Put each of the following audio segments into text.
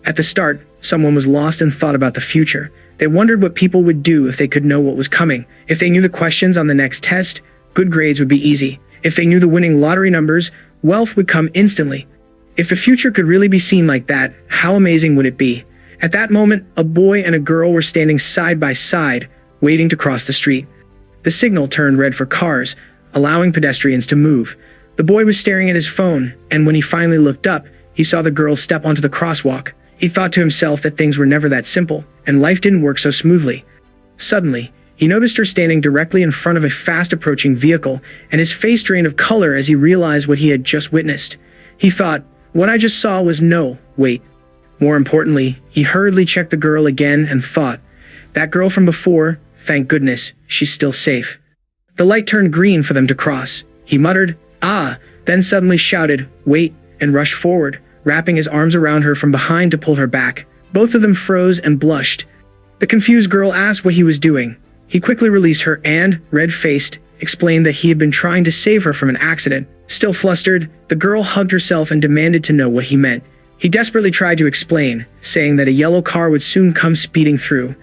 At the start, someone was lost in thought about the future. They wondered what people would do if they could know what was coming. If they knew the questions on the next test, good grades would be easy. If they knew the winning lottery numbers, wealth would come instantly. If the future could really be seen like that, how amazing would it be? At that moment, a boy and a girl were standing side by side, waiting to cross the street. The signal turned red for cars, allowing pedestrians to move. The boy was staring at his phone, and when he finally looked up, he saw the girl step onto the crosswalk. He thought to himself that things were never that simple, and life didn't work so smoothly. Suddenly, he noticed her standing directly in front of a fast-approaching vehicle, and his face drained of color as he realized what he had just witnessed. He thought, what I just saw was no, wait. More importantly, he hurriedly checked the girl again and thought, that girl from before, thank goodness, she's still safe. The light turned green for them to cross. He muttered, ah, then suddenly shouted, wait, and rushed forward, wrapping his arms around her from behind to pull her back. Both of them froze and blushed. The confused girl asked what he was doing. He quickly released her and, red-faced, explained that he had been trying to save her from an accident. Still flustered, the girl hugged herself and demanded to know what he meant. He desperately tried to explain, saying that a yellow car would soon come speeding through.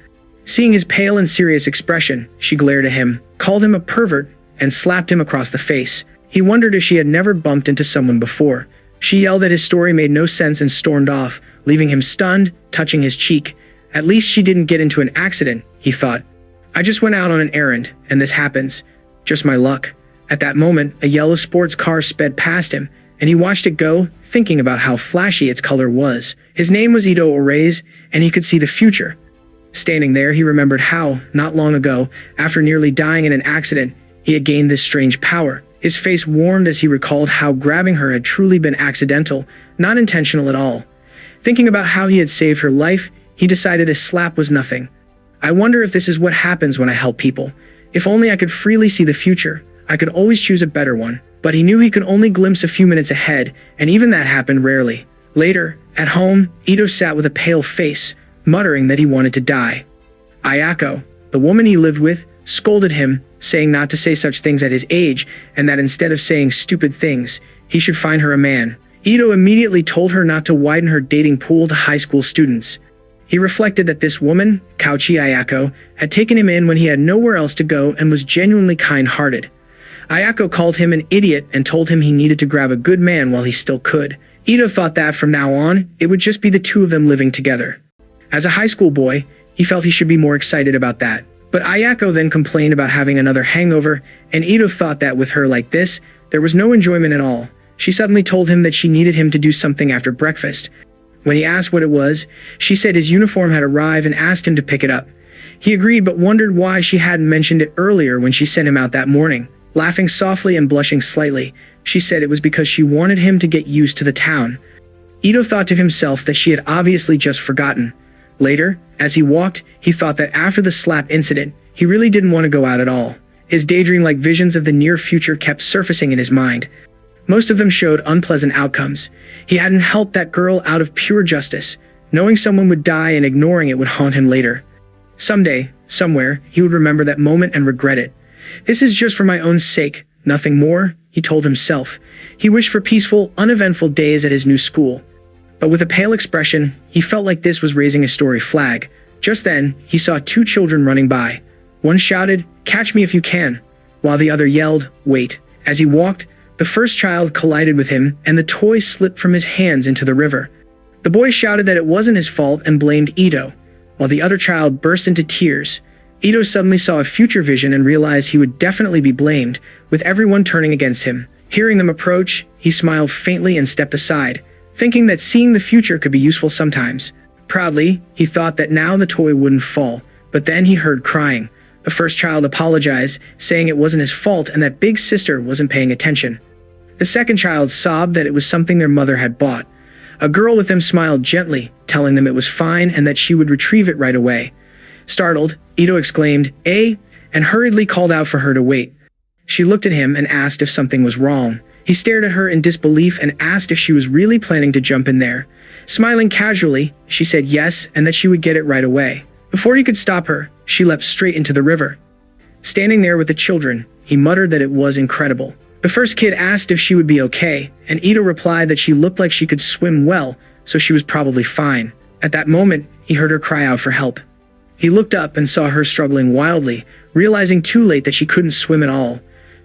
Seeing his pale and serious expression, she glared at him, called him a pervert, and slapped him across the face. He wondered if she had never bumped into someone before. She yelled that his story made no sense and stormed off, leaving him stunned, touching his cheek. At least she didn't get into an accident, he thought. I just went out on an errand, and this happens. Just my luck. At that moment, a yellow sports car sped past him, and he watched it go, thinking about how flashy its color was. His name was Ito Orez, and he could see the future. Standing there, he remembered how, not long ago, after nearly dying in an accident, he had gained this strange power. His face warmed as he recalled how grabbing her had truly been accidental, not intentional at all. Thinking about how he had saved her life, he decided a slap was nothing. I wonder if this is what happens when I help people. If only I could freely see the future, I could always choose a better one. But he knew he could only glimpse a few minutes ahead, and even that happened rarely. Later, at home, Ito sat with a pale face, muttering that he wanted to die. Ayako, the woman he lived with, scolded him, saying not to say such things at his age, and that instead of saying stupid things, he should find her a man. Ito immediately told her not to widen her dating pool to high school students. He reflected that this woman, Kauchi Ayako, had taken him in when he had nowhere else to go and was genuinely kind-hearted. Ayako called him an idiot and told him he needed to grab a good man while he still could. Ito thought that from now on, it would just be the two of them living together. As a high school boy, he felt he should be more excited about that. But Ayako then complained about having another hangover, and Ito thought that with her like this, there was no enjoyment at all. She suddenly told him that she needed him to do something after breakfast. When he asked what it was, she said his uniform had arrived and asked him to pick it up. He agreed but wondered why she hadn't mentioned it earlier when she sent him out that morning. Laughing softly and blushing slightly, she said it was because she wanted him to get used to the town. Ito thought to himself that she had obviously just forgotten. Later, as he walked, he thought that after the slap incident, he really didn't want to go out at all. His daydream-like visions of the near future kept surfacing in his mind. Most of them showed unpleasant outcomes. He hadn't helped that girl out of pure justice. Knowing someone would die and ignoring it would haunt him later. Someday, somewhere, he would remember that moment and regret it. This is just for my own sake, nothing more, he told himself. He wished for peaceful, uneventful days at his new school. But with a pale expression, he felt like this was raising a story flag. Just then, he saw two children running by. One shouted, "Catch me if you can," while the other yelled, "Wait." As he walked, the first child collided with him, and the toy slipped from his hands into the river. The boy shouted that it wasn't his fault and blamed Ito, while the other child burst into tears. Ito suddenly saw a future vision and realized he would definitely be blamed, with everyone turning against him. Hearing them approach, he smiled faintly and stepped aside, thinking that seeing the future could be useful sometimes. Proudly, he thought that now the toy wouldn't fall, but then he heard crying. The first child apologized, saying it wasn't his fault and that big sister wasn't paying attention. The second child sobbed that it was something their mother had bought. A girl with them smiled gently, telling them it was fine and that she would retrieve it right away. Startled, Ito exclaimed, "Eh?" and hurriedly called out for her to wait. She looked at him and asked if something was wrong. He stared at her in disbelief and asked if she was really planning to jump in there. Smiling casually, she said yes and that she would get it right away. Before he could stop her, she leapt straight into the river. Standing there with the children, he muttered that it was incredible. The first kid asked if she would be okay, and Ito replied that she looked like she could swim well, so she was probably fine. At that moment, he heard her cry out for help. He looked up and saw her struggling wildly, realizing too late that she couldn't swim at all.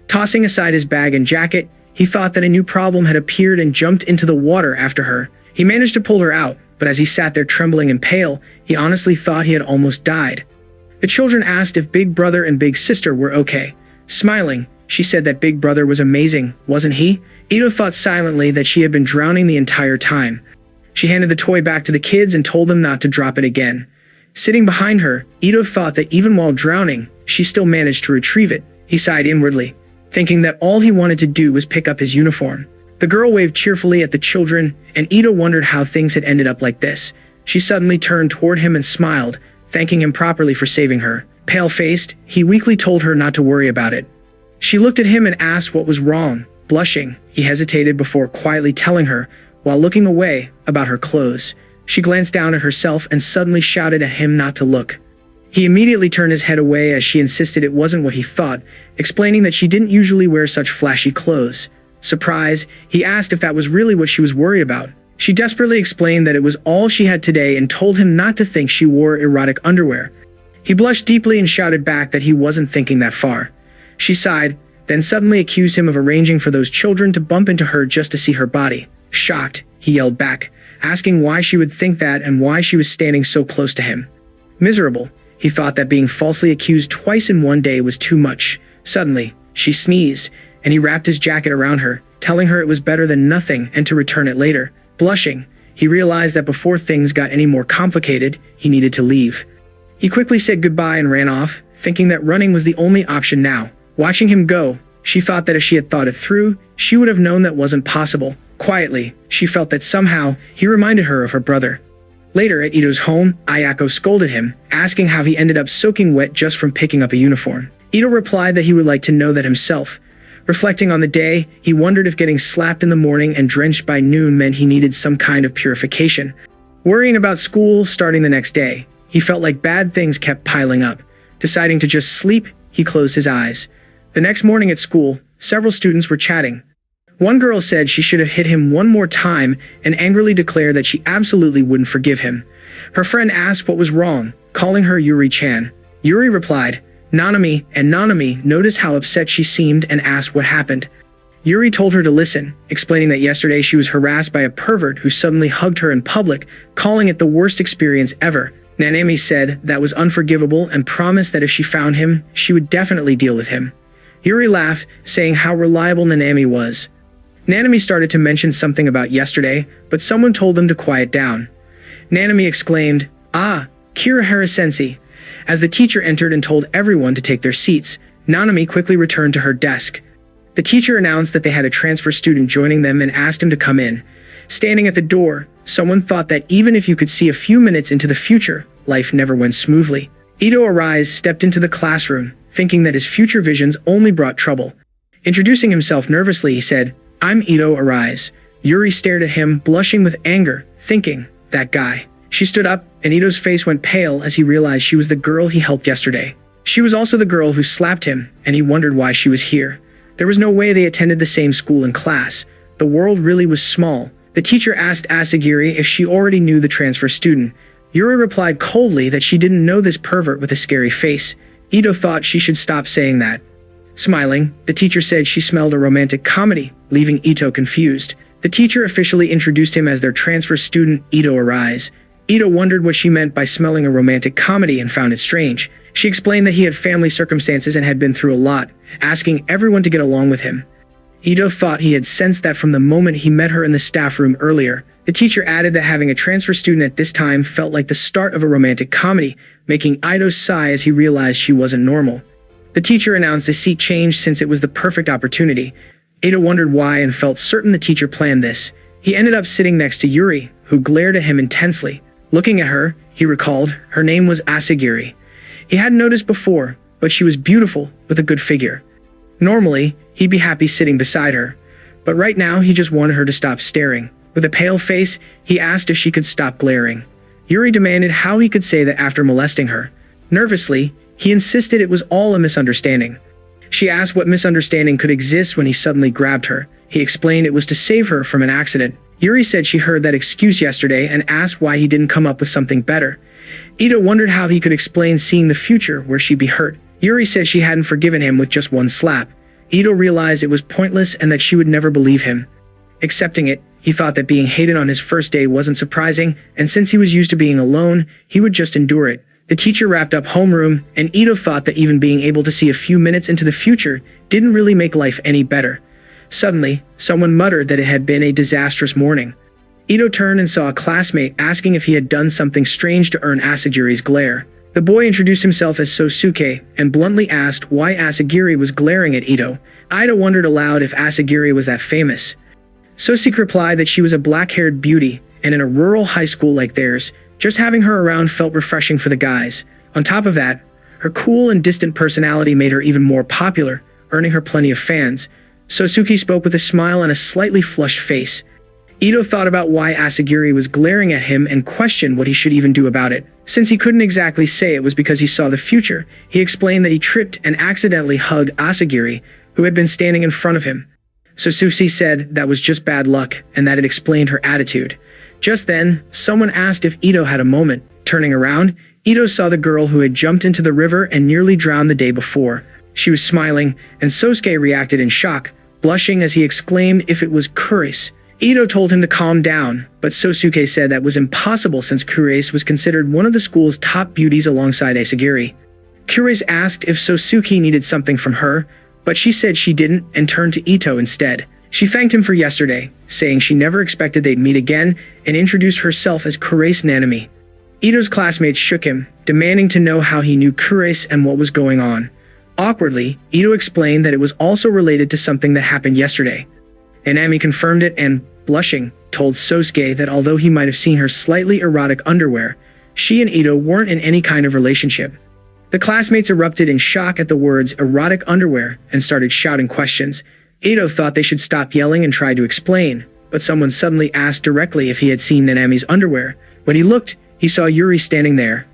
Tossing aside his bag and jacket, he thought that a new problem had appeared and jumped into the water after her. He managed to pull her out, but as he sat there trembling and pale, he honestly thought he had almost died. The children asked if Big Brother and Big Sister were okay. Smiling, she said that Big Brother was amazing, wasn't he? Ito thought silently that she had been drowning the entire time. She handed the toy back to the kids and told them not to drop it again. Sitting behind her, Ito thought that even while drowning, she still managed to retrieve it. He sighed inwardly, thinking that all he wanted to do was pick up his uniform. The girl waved cheerfully at the children, and Ito wondered how things had ended up like this. She suddenly turned toward him and smiled, thanking him properly for saving her. Pale-faced, he weakly told her not to worry about it. She looked at him and asked what was wrong. Blushing, he hesitated before quietly telling her, while looking away, about her clothes. She glanced down at herself and suddenly shouted at him not to look. He immediately turned his head away as she insisted it wasn't what he thought, explaining that she didn't usually wear such flashy clothes. Surprised, he asked if that was really what she was worried about. She desperately explained that it was all she had today and told him not to think she wore erotic underwear. He blushed deeply and shouted back that he wasn't thinking that far. She sighed, then suddenly accused him of arranging for those children to bump into her just to see her body. Shocked, he yelled back, asking why she would think that and why she was standing so close to him. Miserable, he thought that being falsely accused twice in one day was too much. Suddenly, she sneezed, and he wrapped his jacket around her, telling her it was better than nothing and to return it later. Blushing, he realized that before things got any more complicated, he needed to leave. He quickly said goodbye and ran off, thinking that running was the only option now. Watching him go, she thought that if she had thought it through, she would have known that wasn't possible. Quietly, she felt that somehow he reminded her of her brother. Later at Ito's home, Ayako scolded him, asking how he ended up soaking wet just from picking up a uniform. Ito replied that he would like to know that himself. Reflecting on the day, he wondered if getting slapped in the morning and drenched by noon meant he needed some kind of purification. Worrying about school starting the next day, he felt like bad things kept piling up. Deciding to just sleep, he closed his eyes. The next morning at school, several students were chatting. One girl said she should have hit him one more time and angrily declared that she absolutely wouldn't forgive him. Her friend asked what was wrong, calling her Yuri-chan. Yuri replied, Nanami, and Nanami noticed how upset she seemed and asked what happened. Yuri told her to listen, explaining that yesterday she was harassed by a pervert who suddenly hugged her in public, calling it the worst experience ever. Nanami said that was unforgivable and promised that if she found him, she would definitely deal with him. Yuri laughed, saying how reliable Nanami was. Nanami started to mention something about yesterday, but someone told them to quiet down. Nanami exclaimed, "Ah, Kirihara-sensei." As the teacher entered and told everyone to take their seats, Nanami quickly returned to her desk. The teacher announced that they had a transfer student joining them and asked him to come in. Standing at the door, someone thought that even if you could see a few minutes into the future, life never went smoothly. Ito Arise stepped into the classroom, thinking that his future visions only brought trouble. Introducing himself nervously, he said, "I'm Ito Arise." Yuri stared at him, blushing with anger, thinking, that guy. She stood up, and Ito's face went pale as he realized she was the girl he helped yesterday. She was also the girl who slapped him, and he wondered why she was here. There was no way they attended the same school and class. The world really was small. The teacher asked Asagiri if she already knew the transfer student. Yuri replied coldly that she didn't know this pervert with a scary face. Ito thought she should stop saying that. Smiling, the teacher said she smelled a romantic comedy, leaving Ito confused. The teacher officially introduced him as their transfer student, Ito Arise. Ito wondered what she meant by smelling a romantic comedy and found it strange. She explained that he had family circumstances and had been through a lot, asking everyone to get along with him. Ito thought he had sensed that from the moment he met her in the staff room earlier. The teacher added that having a transfer student at this time felt like the start of a romantic comedy, making Ito sigh as he realized she wasn't normal. The teacher announced a seat change since it was the perfect opportunity. Ito wondered why and felt certain the teacher planned this. He ended up sitting next to Yuri, who glared at him intensely. Looking at her, he recalled, her name was Asagiri. He hadn't noticed before, but she was beautiful, with a good figure. Normally, he'd be happy sitting beside her, but right now he just wanted her to stop staring. With a pale face, he asked if she could stop glaring. Yuri demanded how he could say that after molesting her. Nervously, he insisted it was all a misunderstanding. She asked what misunderstanding could exist when he suddenly grabbed her. He explained it was to save her from an accident. Yuri said she heard that excuse yesterday and asked why he didn't come up with something better. Ito wondered how he could explain seeing the future where she'd be hurt. Yuri said she hadn't forgiven him with just one slap. Ito realized it was pointless and that she would never believe him. Accepting it, he thought that being hated on his first day wasn't surprising, and since he was used to being alone, he would just endure it. The teacher wrapped up homeroom, and Ito thought that even being able to see a few minutes into the future didn't really make life any better. Suddenly, someone muttered that it had been a disastrous morning. Ito turned and saw a classmate asking if he had done something strange to earn Asagiri's glare. The boy introduced himself as Sosuke and bluntly asked why Asagiri was glaring at Ito. Ito wondered aloud if Asagiri was that famous. Sosuke replied that she was a black-haired beauty, and in a rural high school like theirs, just having her around felt refreshing for the guys. On top of that, her cool and distant personality made her even more popular, earning her plenty of fans. Sosuke spoke with a smile and a slightly flushed face. Ito thought about why Asagiri was glaring at him and questioned what he should even do about it. Since he couldn't exactly say it was because he saw the future, he explained that he tripped and accidentally hugged Asagiri, who had been standing in front of him. Sosuke said that was just bad luck and that it explained her attitude. Just then, someone asked if Ito had a moment. Turning around, Ito saw the girl who had jumped into the river and nearly drowned the day before. She was smiling, and Sosuke reacted in shock, blushing as he exclaimed if it was Kuris. Ito told him to calm down, but Sosuke said that was impossible since Kuris was considered one of the school's top beauties alongside Asagiri. Kuris asked if Sosuke needed something from her, but she said she didn't and turned to Ito instead. She thanked him for yesterday, saying she never expected they'd meet again, and introduced herself as Kuris Nanami. Ito's classmates shook him, demanding to know how he knew Kuris and what was going on. Awkwardly, Ito explained that it was also related to something that happened yesterday. Nanami confirmed it and, blushing, told Sosuke that although he might have seen her slightly erotic underwear, she and Ito weren't in any kind of relationship. The classmates erupted in shock at the words erotic underwear and started shouting questions. Ito thought they should stop yelling and tried to explain, but someone suddenly asked directly if he had seen Nanami's underwear. When he looked, he saw Yuri standing there.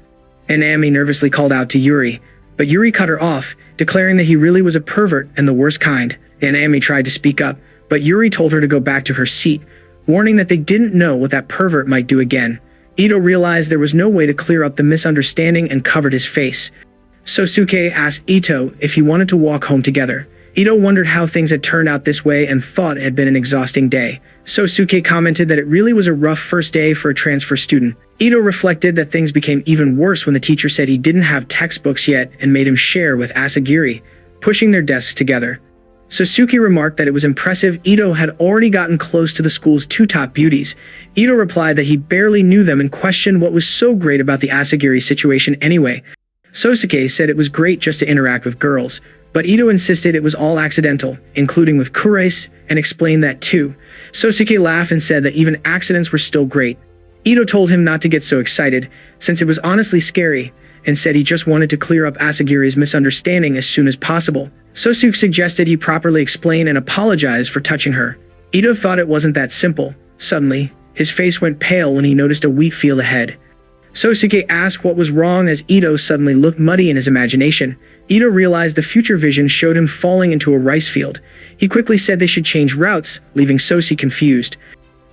Nanami nervously called out to Yuri, but Yuri cut her off, declaring that he really was a pervert and the worst kind. Nanami tried to speak up, but Yuri told her to go back to her seat, warning that they didn't know what that pervert might do again. Ito realized there was no way to clear up the misunderstanding and covered his face. Sosuke asked Ito if he wanted to walk home together. Ito wondered how things had turned out this way and thought it had been an exhausting day. Sosuke commented that it really was a rough first day for a transfer student. Ito reflected that things became even worse when the teacher said he didn't have textbooks yet and made him share with Asagiri, pushing their desks together. Sosuke remarked that it was impressive Ito had already gotten close to the school's two top beauties. Ito replied that he barely knew them and questioned what was so great about the Asagiri situation anyway. Sosuke said it was great just to interact with girls, but Ito insisted it was all accidental, including with Kuris, and explained that too. Sosuke laughed and said that even accidents were still great. Ito told him not to get so excited, since it was honestly scary, and said he just wanted to clear up Asagiri's misunderstanding as soon as possible. Sosuke suggested he properly explain and apologize for touching her. Ito thought it wasn't that simple. Suddenly, his face went pale when he noticed a wheat field ahead. Sosuke asked what was wrong as Ito suddenly looked muddy in his imagination. Ito realized the future vision showed him falling into a rice field. He quickly said they should change routes, leaving Sosuke confused.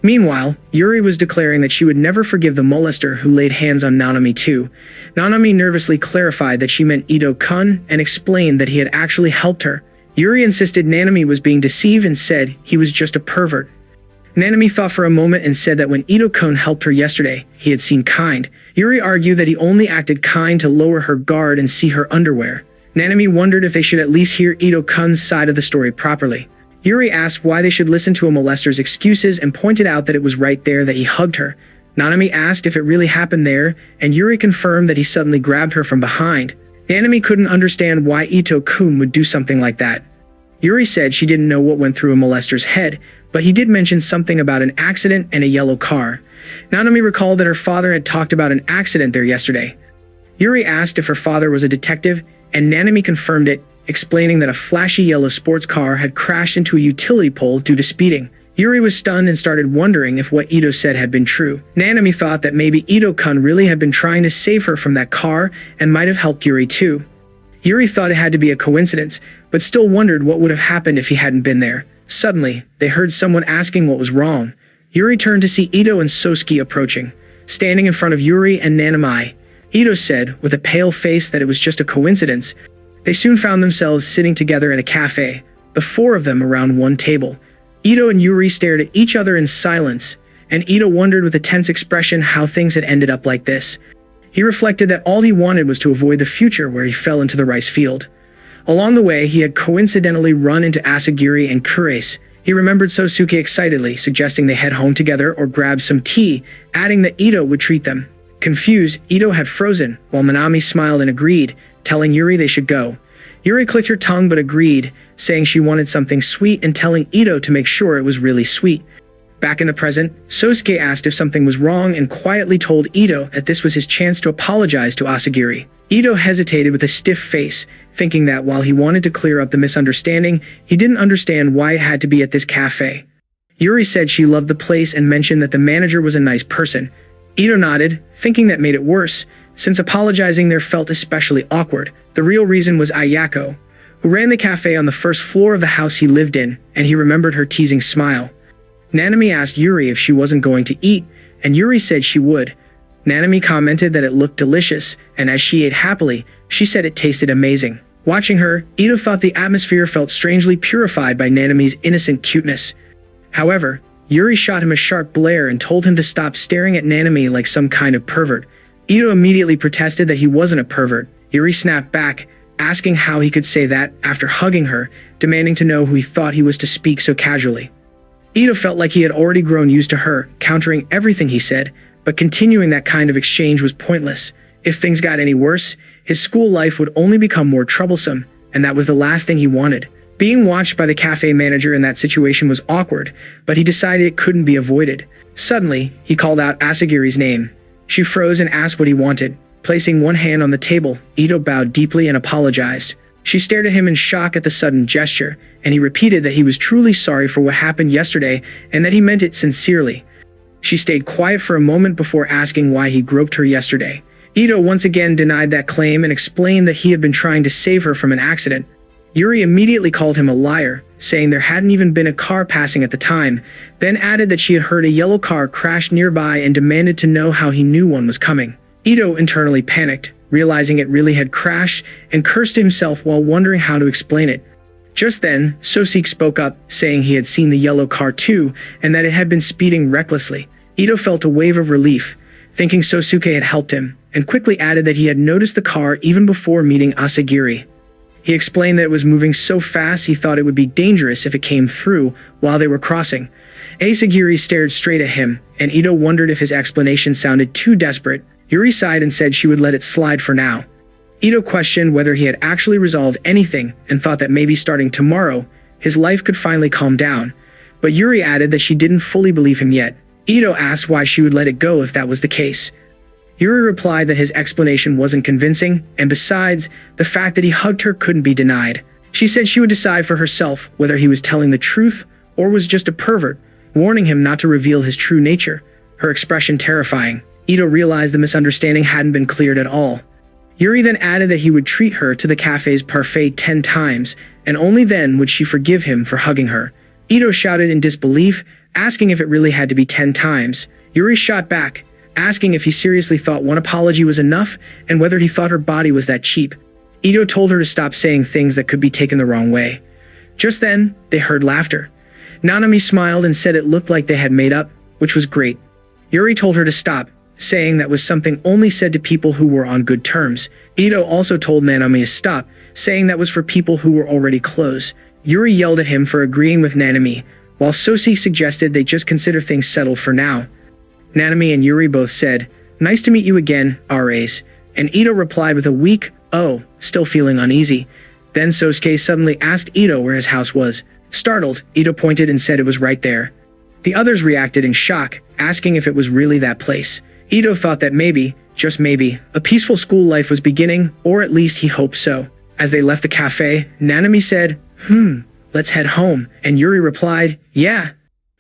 Meanwhile, Yuri was declaring that she would never forgive the molester who laid hands on Nanami too. Nanami nervously clarified that she meant Ito-kun and explained that he had actually helped her. Yuri insisted Nanami was being deceived and said he was just a pervert. Nanami thought for a moment and said that when Ito-kun helped her yesterday, he had seen kind. Yuri argued that he only acted kind to lower her guard and see her underwear. Nanami wondered if they should at least hear Ito-kun's side of the story properly. Yuri asked why they should listen to a molester's excuses and pointed out that it was right there that he hugged her. Nanami asked if it really happened there, and Yuri confirmed that he suddenly grabbed her from behind. Nanami couldn't understand why Ito-kun would do something like that. Yuri said she didn't know what went through a molester's head, but he did mention something about an accident and a yellow car. Nanami recalled that her father had talked about an accident there yesterday. Yuri asked if her father was a detective, and Nanami confirmed it, explaining that a flashy yellow sports car had crashed into a utility pole due to speeding. Yuri was stunned and started wondering if what Ito said had been true. Nanami thought that maybe Ito-kun really had been trying to save her from that car and might have helped Yuri too. Yuri thought it had to be a coincidence, but still wondered what would have happened if he hadn't been there. Suddenly, they heard someone asking what was wrong. Yuri turned to see Ito and Sosuke approaching, standing in front of Yuri and Nanami. Ito said, with a pale face, that it was just a coincidence. They soon found themselves sitting together at a cafe, the four of them around one table. Ito and Yuri stared at each other in silence, and Ito wondered with a tense expression how things had ended up like this. He reflected that all he wanted was to avoid the future where he fell into the rice field. Along the way, he had coincidentally run into Asagiri and Kurace. He remembered Sosuke excitedly, suggesting they head home together or grab some tea, adding that Ito would treat them. Confused, Ito had frozen, while Minami smiled and agreed, telling Yuri they should go. Yuri clicked her tongue but agreed, saying she wanted something sweet and telling Ito to make sure it was really sweet. Back in the present, Sosuke asked if something was wrong and quietly told Ito that this was his chance to apologize to Asagiri. Ito hesitated with a stiff face, thinking that while he wanted to clear up the misunderstanding, he didn't understand why it had to be at this cafe. Yuri said she loved the place and mentioned that the manager was a nice person. Ito nodded, thinking that made it worse, since apologizing there felt especially awkward. The real reason was Ayako, who ran the cafe on the first floor of the house he lived in, and he remembered her teasing smile. Nanami asked Yuri if she wasn't going to eat, and Yuri said she would. Nanami commented that it looked delicious, and as she ate happily, she said it tasted amazing. Watching her, Ito thought the atmosphere felt strangely purified by Nanami's innocent cuteness. However, Yuri shot him a sharp glare and told him to stop staring at Nanami like some kind of pervert. Ito immediately protested that he wasn't a pervert. Yuri snapped back, asking how he could say that after hugging her, demanding to know who he thought he was to speak so casually. Ito felt like he had already grown used to her, countering everything he said, but continuing that kind of exchange was pointless. If things got any worse, his school life would only become more troublesome, and that was the last thing he wanted. Being watched by the cafe manager in that situation was awkward, but he decided it couldn't be avoided. Suddenly, he called out Asagiri's name. She froze and asked what he wanted. Placing one hand on the table, Ito bowed deeply and apologized. She stared at him in shock at the sudden gesture, and he repeated that he was truly sorry for what happened yesterday and that he meant it sincerely. She stayed quiet for a moment before asking why he groped her yesterday. Ito once again denied that claim and explained that he had been trying to save her from an accident. Yuri immediately called him a liar, saying there hadn't even been a car passing at the time, then added that she had heard a yellow car crash nearby and demanded to know how he knew one was coming. Ito internally panicked, realizing it really had crashed, and cursed himself while wondering how to explain it. Just then, Sosuke spoke up, saying he had seen the yellow car too, and that it had been speeding recklessly. Ito felt a wave of relief, thinking Sosuke had helped him, and quickly added that he had noticed the car even before meeting Asagiri. He explained that it was moving so fast he thought it would be dangerous if it came through while they were crossing. Asagiri stared straight at him, and Ito wondered if his explanation sounded too desperate. Yuri sighed and said she would let it slide for now. Ito questioned whether he had actually resolved anything and thought that maybe starting tomorrow, his life could finally calm down. But Yuri added that she didn't fully believe him yet. Ito asked why she would let it go if that was the case. Yuri replied that his explanation wasn't convincing, and besides, the fact that he hugged her couldn't be denied. She said she would decide for herself whether he was telling the truth or was just a pervert, warning him not to reveal his true nature, her expression terrifying. Ito realized the misunderstanding hadn't been cleared at all. Yuri then added that he would treat her to the cafe's parfait 10 times, and only then would she forgive him for hugging her. Ito shouted in disbelief, asking if it really had to be 10 times. Yuri shot back, asking if he seriously thought one apology was enough and whether he thought her body was that cheap. Ito told her to stop saying things that could be taken the wrong way. Just then, they heard laughter. Nanami smiled and said it looked like they had made up, which was great. Yuri told her to stop, saying that was something only said to people who were on good terms. Ito also told Nanami to stop, saying that was for people who were already close. Yuri yelled at him for agreeing with Nanami, while Sosuke suggested they just consider things settled for now. Nanami and Yuri both said, "Nice to meet you again, RAs," and Ito replied with a weak, "Oh," still feeling uneasy. Then Sosuke suddenly asked Ito where his house was. Startled, Ito pointed and said it was right there. The others reacted in shock, asking if it was really that place. Ito thought that maybe, just maybe, a peaceful school life was beginning, or at least he hoped so. As they left the cafe, Nanami said, "Let's head home," and Yuri replied, "Yeah."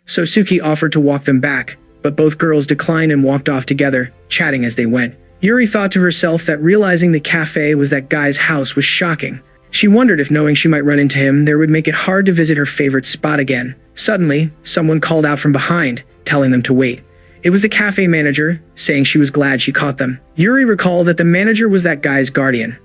Sosuke offered to walk them back, but both girls declined and walked off together, chatting as they went. Yuri thought to herself that realizing the cafe was that guy's house was shocking. She wondered if knowing she might run into him there would make it hard to visit her favorite spot again. Suddenly, someone called out from behind. telling them to wait. It was the cafe manager, saying she was glad she caught them. Yuri recalled that the manager was that guy's guardian.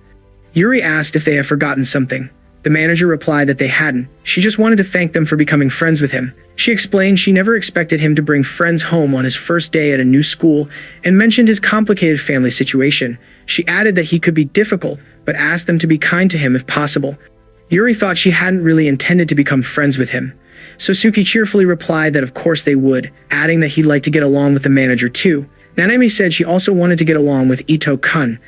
Yuri asked if they had forgotten something. The manager replied that they hadn't. She just wanted to thank them for becoming friends with him. She explained she never expected him to bring friends home on his first day at a new school and mentioned his complicated family situation. She added that he could be difficult, but asked them to be kind to him if possible. Yuri thought she hadn't really intended to become friends with him. Sosuke cheerfully replied that of course they would, adding that he'd like to get along with the manager too. Nanami said she also wanted to get along with Ito-kun.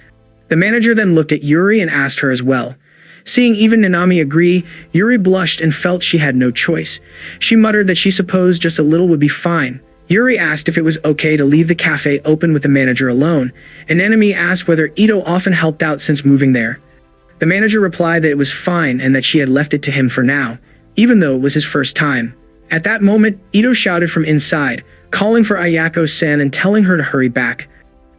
The manager then looked at Yuri and asked her as well. Seeing even Nanami agree, Yuri blushed and felt she had no choice. She muttered that she supposed just a little would be fine. Yuri asked if it was okay to leave the cafe open with the manager alone, and Nanami asked whether Ito often helped out since moving there. The manager replied that it was fine and that she had left it to him for now, even though it was his first time. At that moment, Ito shouted from inside, calling for Ayako-san and telling her to hurry back.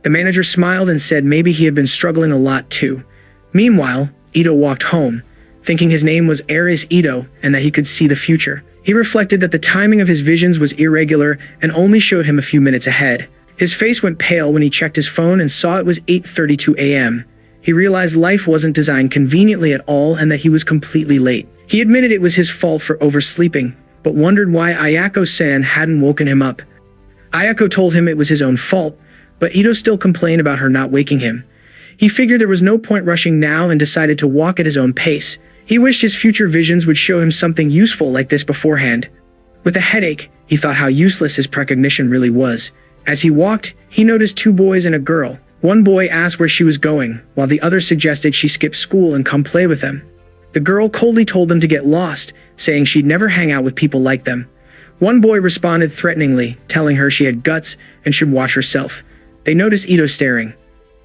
The manager smiled and said maybe he had been struggling a lot too. Meanwhile, Ito walked home, thinking his name was Ares Ito and that he could see the future. He reflected that the timing of his visions was irregular and only showed him a few minutes ahead. His face went pale when he checked his phone and saw it was 8:32 a.m. He realized life wasn't designed conveniently at all and that he was completely late. He admitted it was his fault for oversleeping, but wondered why Ayako-san hadn't woken him up. Ayako told him it was his own fault, but Ito still complained about her not waking him. He figured there was no point rushing now and decided to walk at his own pace. He wished his future visions would show him something useful like this beforehand. With a headache, he thought how useless his precognition really was. As he walked, he noticed two boys and a girl. One boy asked where she was going, while the other suggested she skip school and come play with them. The girl coldly told them to get lost, saying she'd never hang out with people like them. One boy responded threateningly, telling her she had guts and should watch herself. They noticed Ito staring.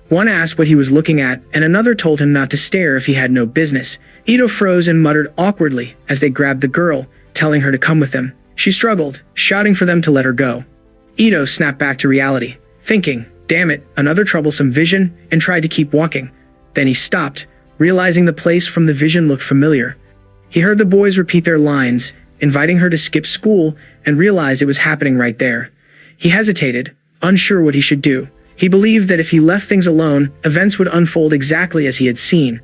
One asked what he was looking at, and another told him not to stare if he had no business. Ito froze and muttered awkwardly as they grabbed the girl, telling her to come with them. She struggled, shouting for them to let her go. Ito snapped back to reality, thinking, damn it, another troublesome vision, and tried to keep walking. Then he stopped, realizing the place from the vision looked familiar. He heard the boys repeat their lines, inviting her to skip school, and realized it was happening right there. He hesitated, unsure what he should do. He believed that if he left things alone, events would unfold exactly as he had seen.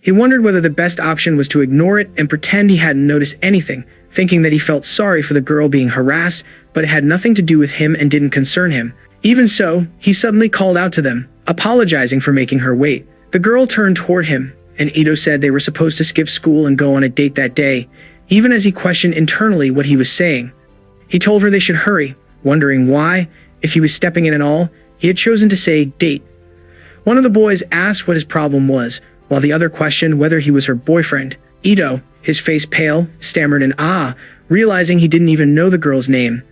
He wondered whether the best option was to ignore it and pretend he hadn't noticed anything, thinking that he felt sorry for the girl being harassed, but it had nothing to do with him and didn't concern him. Even so, he suddenly called out to them, apologizing for making her wait. The girl turned toward him, and Ito said they were supposed to skip school and go on a date that day, even as he questioned internally what he was saying. He told her they should hurry, wondering why, if he was stepping in at all, he had chosen to say date. One of the boys asked what his problem was, while the other questioned whether he was her boyfriend. Ito, his face pale, stammered in awe, realizing he didn't even know the girl's name.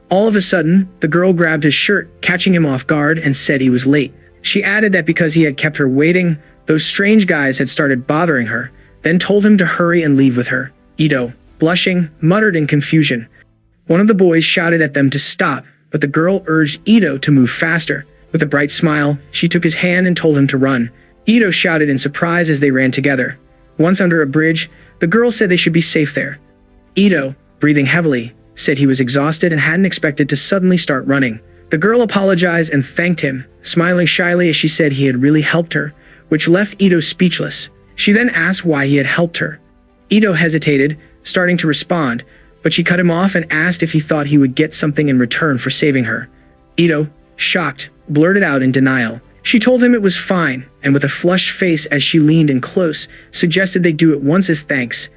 All of a sudden, the girl grabbed his shirt, catching him off guard, and said he was late. She added that because he had kept her waiting, those strange guys had started bothering her, then told him to hurry and leave with her. Ito, blushing, muttered in confusion. One of the boys shouted at them to stop, but the girl urged Ito to move faster. With a bright smile, she took his hand and told him to run. Ito shouted in surprise as they ran together. Once under a bridge, the girl said they should be safe there. Ito, breathing heavily, said he was exhausted and hadn't expected to suddenly start running. The girl apologized and thanked him, smiling shyly as she said he had really helped her, which left Ito speechless. She then asked why he had helped her. Ito hesitated, starting to respond, but she cut him off and asked if he thought he would get something in return for saving her. Ito, shocked, blurted out in denial. She told him it was fine, and with a flushed face as she leaned in close, suggested they do it once as thanks.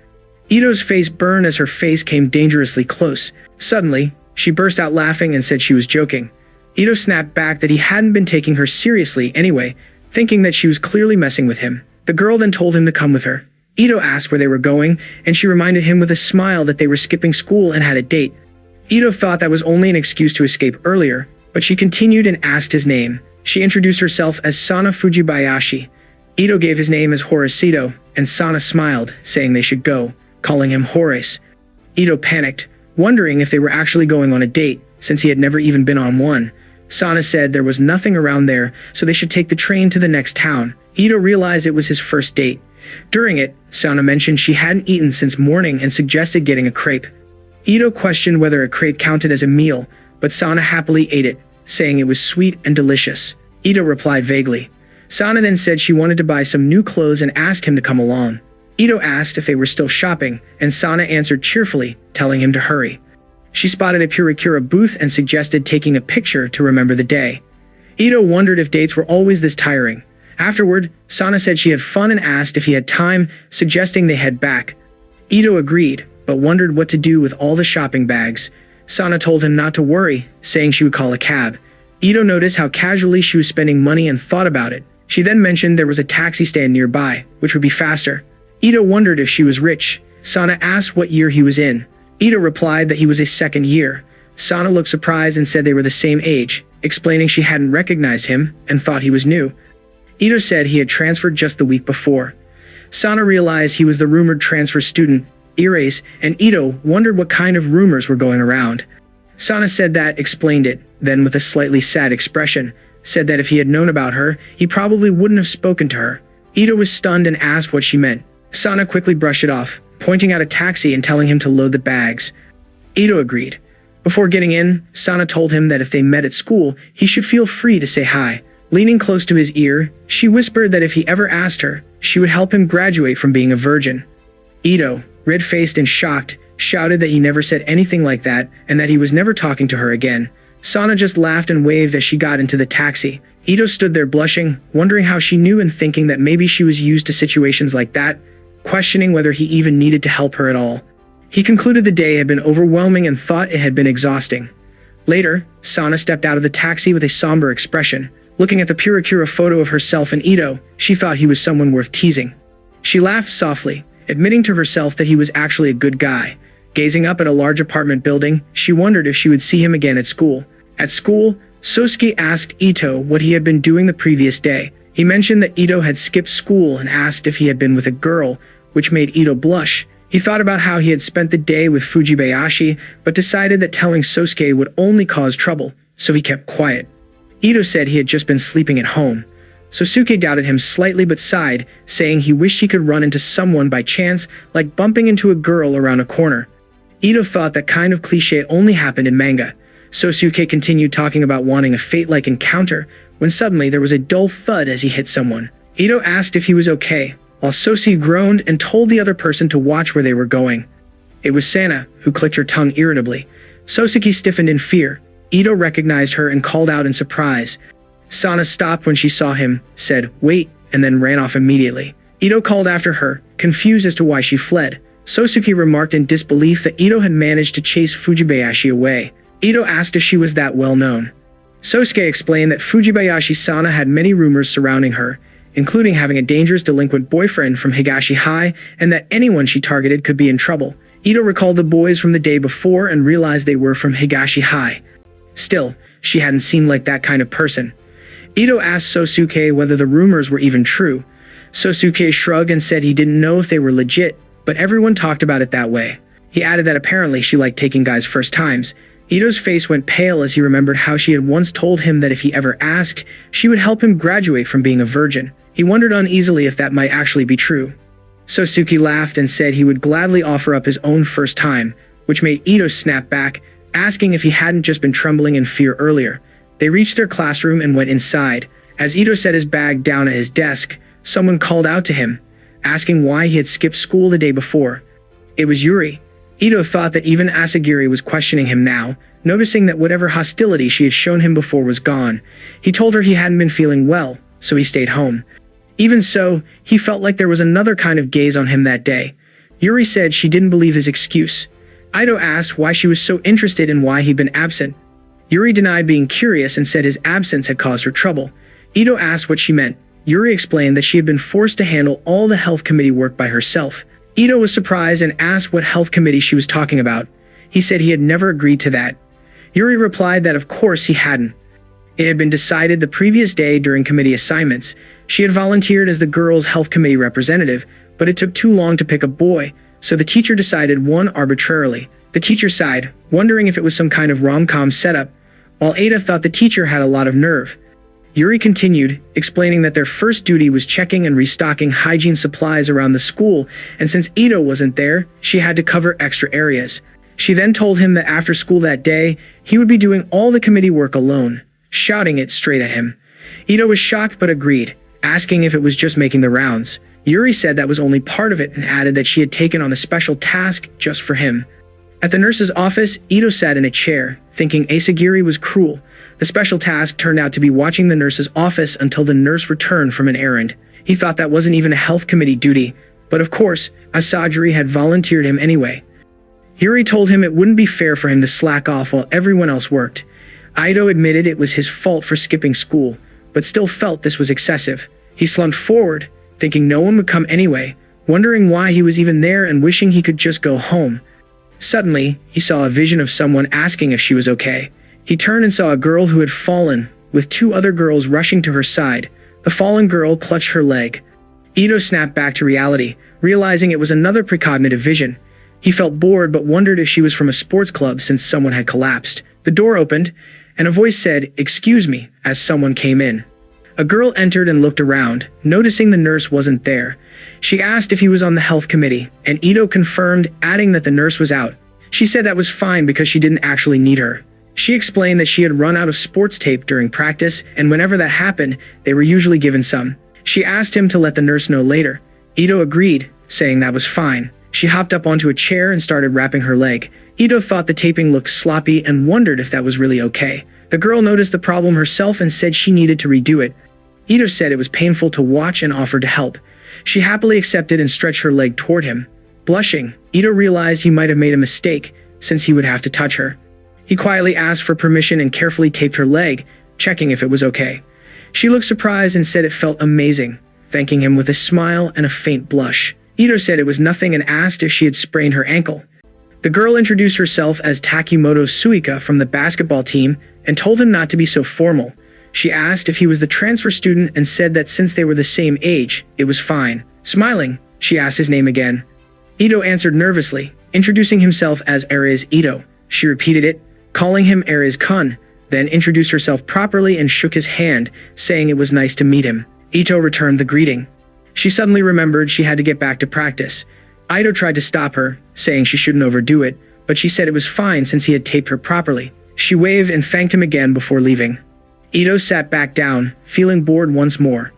Ito's face burned as her face came dangerously close. Suddenly, she burst out laughing and said she was joking. Ito snapped back that he hadn't been taking her seriously anyway, thinking that she was clearly messing with him. The girl then told him to come with her. Ito asked where they were going, and she reminded him with a smile that they were skipping school and had a date. Ito thought that was only an excuse to escape earlier, but she continued and asked his name. She introduced herself as Sana Fujibayashi. Ito gave his name as Horace-ito, and Sana smiled, saying they should go, calling him Horace. Ito panicked, wondering if they were actually going on a date, since he had never even been on one. Sana said there was nothing around there, so they should take the train to the next town. Ito realized it was his first date. During it, Sana mentioned she hadn't eaten since morning and suggested getting a crepe. Ito questioned whether a crepe counted as a meal, but Sana happily ate it, saying it was sweet and delicious. Ito replied vaguely. Sana then said she wanted to buy some new clothes and asked him to come along. Ito asked if they were still shopping, and Sana answered cheerfully, telling him to hurry. She spotted a Purikura booth and suggested taking a picture to remember the day. Ito wondered if dates were always this tiring. Afterward, Sana said she had fun and asked if he had time, suggesting they head back. Ito agreed, but wondered what to do with all the shopping bags. Sana told him not to worry, saying she would call a cab. Ito noticed how casually she was spending money and thought about it. She then mentioned there was a taxi stand nearby, which would be faster. Ito wondered if she was rich. Sana asked what year he was in. Ito replied that he was a second year. Sana looked surprised and said they were the same age, explaining she hadn't recognized him and thought he was new. Ito said he had transferred just the week before. Sana realized he was the rumored transfer student, Ires, and Ito wondered what kind of rumors were going around. Sana said that, explained it, then with a slightly sad expression, said that if he had known about her, he probably wouldn't have spoken to her. Ito was stunned and asked what she meant. Sana quickly brushed it off, pointing out a taxi and telling him to load the bags. Ito agreed. Before getting in, Sana told him that if they met at school, he should feel free to say hi. Leaning close to his ear, she whispered that if he ever asked her, she would help him graduate from being a virgin. Ito, red-faced and shocked, shouted that he never said anything like that and that he was never talking to her again. Sana just laughed and waved as she got into the taxi. Ito stood there blushing, wondering how she knew and thinking that maybe she was used to situations like that, questioning whether he even needed to help her at all. He concluded the day had been overwhelming and thought it had been exhausting. Later, Sana stepped out of the taxi with a somber expression. Looking at the Purikura photo of herself and Ito, she thought he was someone worth teasing. She laughed softly, admitting to herself that he was actually a good guy. Gazing up at a large apartment building, she wondered if she would see him again at school. At school, Sosuke asked Ito what he had been doing the previous day. He mentioned that Ito had skipped school and asked if he had been with a girl, which made Ito blush. He thought about how he had spent the day with Fujibayashi, but decided that telling Sosuke would only cause trouble, so he kept quiet. Ito said he had just been sleeping at home. Sosuke doubted him slightly but sighed, saying he wished he could run into someone by chance, like bumping into a girl around a corner. Ito thought that kind of cliché only happened in manga. Sosuke continued talking about wanting a fate-like encounter, when suddenly there was a dull thud as he hit someone. Ito asked if he was okay, while Sosuke groaned and told the other person to watch where they were going. It was Sana, who clicked her tongue irritably. Sosuke stiffened in fear. Ito recognized her and called out in surprise. Sana stopped when she saw him, said, "Wait," and then ran off immediately. Ito called after her, confused as to why she fled. Sosuke remarked in disbelief that Ito had managed to chase Fujibayashi away. Ito asked if she was that well known. Sosuke explained that Fujibayashi-sana had many rumors surrounding her, including having a dangerous delinquent boyfriend from Higashi High and that anyone she targeted could be in trouble. Ito recalled the boys from the day before and realized they were from Higashi High. Still, she hadn't seemed like that kind of person. Ito asked Sosuke whether the rumors were even true. Sosuke shrugged and said he didn't know if they were legit, but everyone talked about it that way. He added that apparently she liked taking guys' first times. Ito's face went pale as he remembered how she had once told him that if he ever asked, she would help him graduate from being a virgin. He wondered uneasily if that might actually be true. Sosuke laughed and said he would gladly offer up his own first time, which made Ito snap back, asking if he hadn't just been trembling in fear earlier. They reached their classroom and went inside. As Ito set his bag down at his desk, someone called out to him, asking why he had skipped school the day before. It was Yuri. Ito thought that even Asagiri was questioning him now, noticing that whatever hostility she had shown him before was gone. He told her he hadn't been feeling well, so he stayed home. Even so, he felt like there was another kind of gaze on him that day. Yuri said she didn't believe his excuse. Ito asked why she was so interested and why he'd been absent. Yuri denied being curious and said his absence had caused her trouble. Ito asked what she meant. Yuri explained that she had been forced to handle all the health committee work by herself. Ito was surprised and asked what health committee she was talking about. He said he had never agreed to that. Yuri replied that of course he hadn't. It had been decided the previous day during committee assignments. She had volunteered as the girls' health committee representative, but it took too long to pick a boy, so the teacher decided one arbitrarily. The teacher sighed, wondering if it was some kind of rom-com setup, while Ada thought the teacher had a lot of nerve. Yuri continued, explaining that their first duty was checking and restocking hygiene supplies around the school, and since Ito wasn't there, she had to cover extra areas. She then told him that after school that day, he would be doing all the committee work alone, shouting it straight at him. Ito was shocked but agreed, asking if it was just making the rounds. Yuri said that was only part of it and added that she had taken on a special task just for him. At the nurse's office, Ito sat in a chair, thinking Asagiri was cruel. The special task turned out to be watching the nurse's office until the nurse returned from an errand. He thought that wasn't even a health committee duty, but of course, Asagiri had volunteered him anyway. Yuri told him it wouldn't be fair for him to slack off while everyone else worked. Ito admitted it was his fault for skipping school, but still felt this was excessive. He slumped forward, thinking no one would come anyway, wondering why he was even there and wishing he could just go home. Suddenly, he saw a vision of someone asking if she was okay. He turned and saw a girl who had fallen, with two other girls rushing to her side. The fallen girl clutched her leg. Ito snapped back to reality, realizing it was another precognitive vision. He felt bored but wondered if she was from a sports club since someone had collapsed. The door opened, and a voice said, "Excuse me," as someone came in. A girl entered and looked around, noticing the nurse wasn't there. She asked if he was on the health committee, and Ito confirmed, adding that the nurse was out. She said that was fine because she didn't actually need her. She explained that she had run out of sports tape during practice, and whenever that happened, they were usually given some. She asked him to let the nurse know later. Ito agreed, saying that was fine. She hopped up onto a chair and started wrapping her leg. Ito thought the taping looked sloppy and wondered if that was really okay. The girl noticed the problem herself and said she needed to redo it. Ito said it was painful to watch and offered to help. She happily accepted and stretched her leg toward him. Blushing, Ito realized he might have made a mistake, since he would have to touch her. He quietly asked for permission and carefully taped her leg, checking if it was okay. She looked surprised and said it felt amazing, thanking him with a smile and a faint blush. Ito said it was nothing and asked if she had sprained her ankle. The girl introduced herself as Takimoto Suika from the basketball team and told him not to be so formal. She asked if he was the transfer student and said that since they were the same age, it was fine. Smiling, she asked his name again. Ito answered nervously, introducing himself as Ares Ito. She repeated it, calling him Ares-kun, then introduced herself properly and shook his hand, saying it was nice to meet him. Ito returned the greeting. She suddenly remembered she had to get back to practice. Ito tried to stop her, saying she shouldn't overdo it, but she said it was fine since he had taped her properly. She waved and thanked him again before leaving. Ito sat back down, feeling bored once more.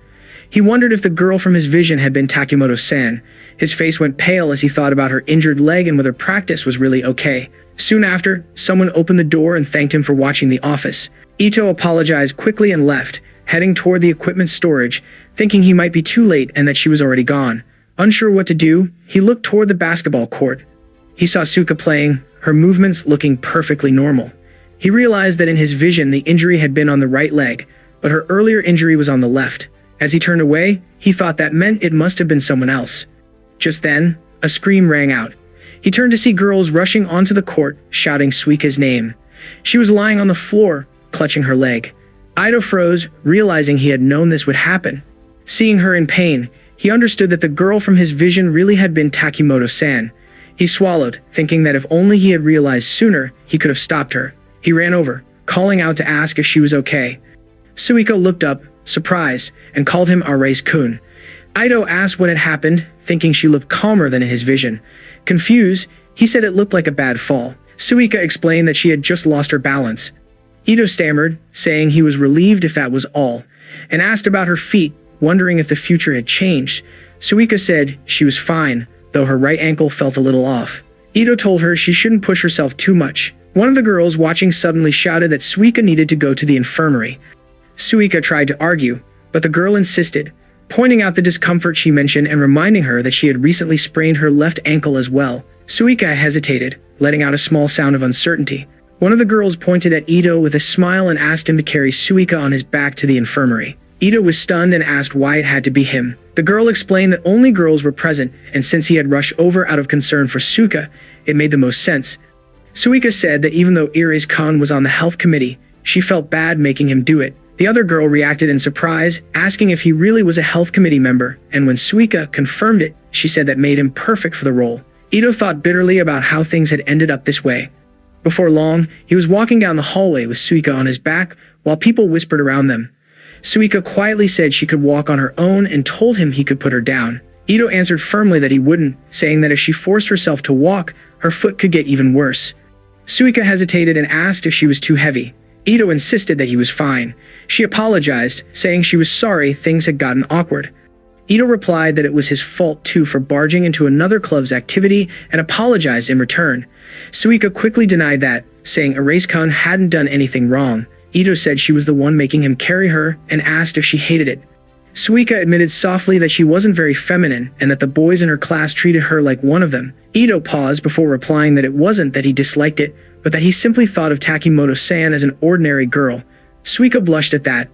He wondered if the girl from his vision had been Takimoto-san. His face went pale as he thought about her injured leg and whether practice was really okay. Soon after, someone opened the door and thanked him for watching the office. Ito apologized quickly and left, heading toward the equipment storage, thinking he might be too late and that she was already gone. Unsure what to do, he looked toward the basketball court. He saw Suka playing, her movements looking perfectly normal. He realized that in his vision the injury had been on the right leg, but her earlier injury was on the left. As he turned away, he thought that meant it must have been someone else. Just then, a scream rang out. He turned to see girls rushing onto the court, shouting Suika's name. She was lying on the floor, clutching her leg. Ito froze, realizing he had known this would happen. Seeing her in pain, he understood that the girl from his vision really had been Takimoto-san. He swallowed, thinking that if only he had realized sooner, he could have stopped her. He ran over, calling out to ask if she was okay. Suika looked up, surprised, and called him Ares-kun. Ito asked what had happened, thinking she looked calmer than in his vision. Confused, he said it looked like a bad fall. Suika explained that she had just lost her balance. Ito stammered, saying he was relieved if that was all, and asked about her feet, wondering if the future had changed. Suika said she was fine, though her right ankle felt a little off. Ito told her she shouldn't push herself too much. One of the girls watching suddenly shouted that Suika needed to go to the infirmary. Suika tried to argue, but the girl insisted, pointing out the discomfort she mentioned and reminding her that she had recently sprained her left ankle as well. Suika hesitated, letting out a small sound of uncertainty. One of the girls pointed at Ito with a smile and asked him to carry Suika on his back to the infirmary. Ito was stunned and asked why it had to be him. The girl explained that only girls were present, and since he had rushed over out of concern for Suika, it made the most sense. Suika said that even though Ares-kun was on the health committee, she felt bad making him do it. The other girl reacted in surprise, asking if he really was a health committee member, and when Suika confirmed it, she said that made him perfect for the role. Ito thought bitterly about how things had ended up this way. Before long, he was walking down the hallway with Suika on his back, while people whispered around them. Suika quietly said she could walk on her own and told him he could put her down. Ito answered firmly that he wouldn't, saying that if she forced herself to walk, her foot could get even worse. Suika hesitated and asked if she was too heavy. Ito insisted that he was fine. She apologized, saying she was sorry things had gotten awkward. Ito replied that it was his fault too for barging into another club's activity and apologized in return. Suika quickly denied that, saying Erase-kun hadn't done anything wrong. Ito said she was the one making him carry her and asked if she hated it. Suika admitted softly that she wasn't very feminine and that the boys in her class treated her like one of them. Ito paused before replying that it wasn't that he disliked it, but that he simply thought of Takimoto-san as an ordinary girl. Suika blushed at that.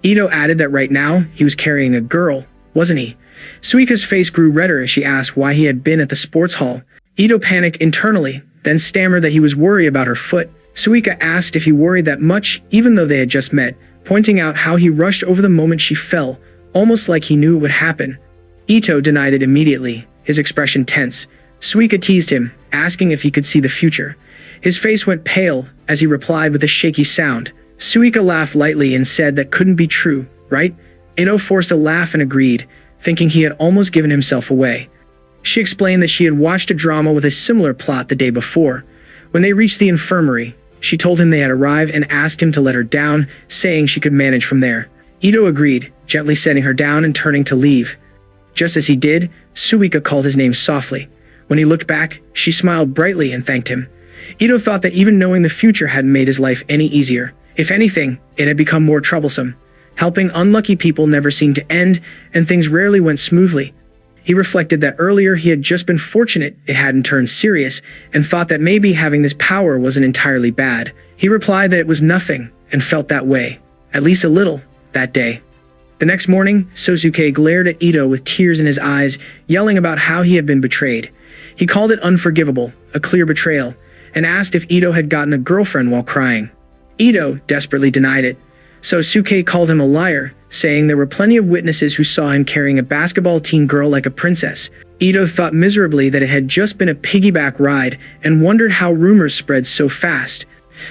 Ito added that right now, he was carrying a girl, wasn't he? Suika's face grew redder as she asked why he had been at the sports hall. Ito panicked internally, then stammered that he was worried about her foot. Suika asked if he worried that much, even though they had just met, pointing out how he rushed over the moment she fell, almost like he knew it would happen. Ito denied it immediately, his expression tense. Suika teased him, asking if he could see the future. His face went pale as he replied with a shaky sound. Suika laughed lightly and said that couldn't be true, right? Ito forced a laugh and agreed, thinking he had almost given himself away. She explained that she had watched a drama with a similar plot the day before. When they reached the infirmary, she told him they had arrived and asked him to let her down, saying she could manage from there. Ito agreed, gently setting her down and turning to leave. Just as he did, Suika called his name softly. When he looked back, she smiled brightly and thanked him. Ito thought that even knowing the future hadn't made his life any easier. If anything, it had become more troublesome. Helping unlucky people never seemed to end, and things rarely went smoothly. He reflected that earlier he had just been fortunate it hadn't turned serious, and thought that maybe having this power wasn't entirely bad. He replied that it was nothing, and felt that way, at least a little, that day. The next morning, Sosuke glared at Ito with tears in his eyes, yelling about how he had been betrayed. He called it unforgivable, a clear betrayal, and asked if Ito had gotten a girlfriend while crying. Ito desperately denied it. Sosuke called him a liar, saying there were plenty of witnesses who saw him carrying a basketball team girl like a princess. Ito thought miserably that it had just been a piggyback ride and wondered how rumors spread so fast.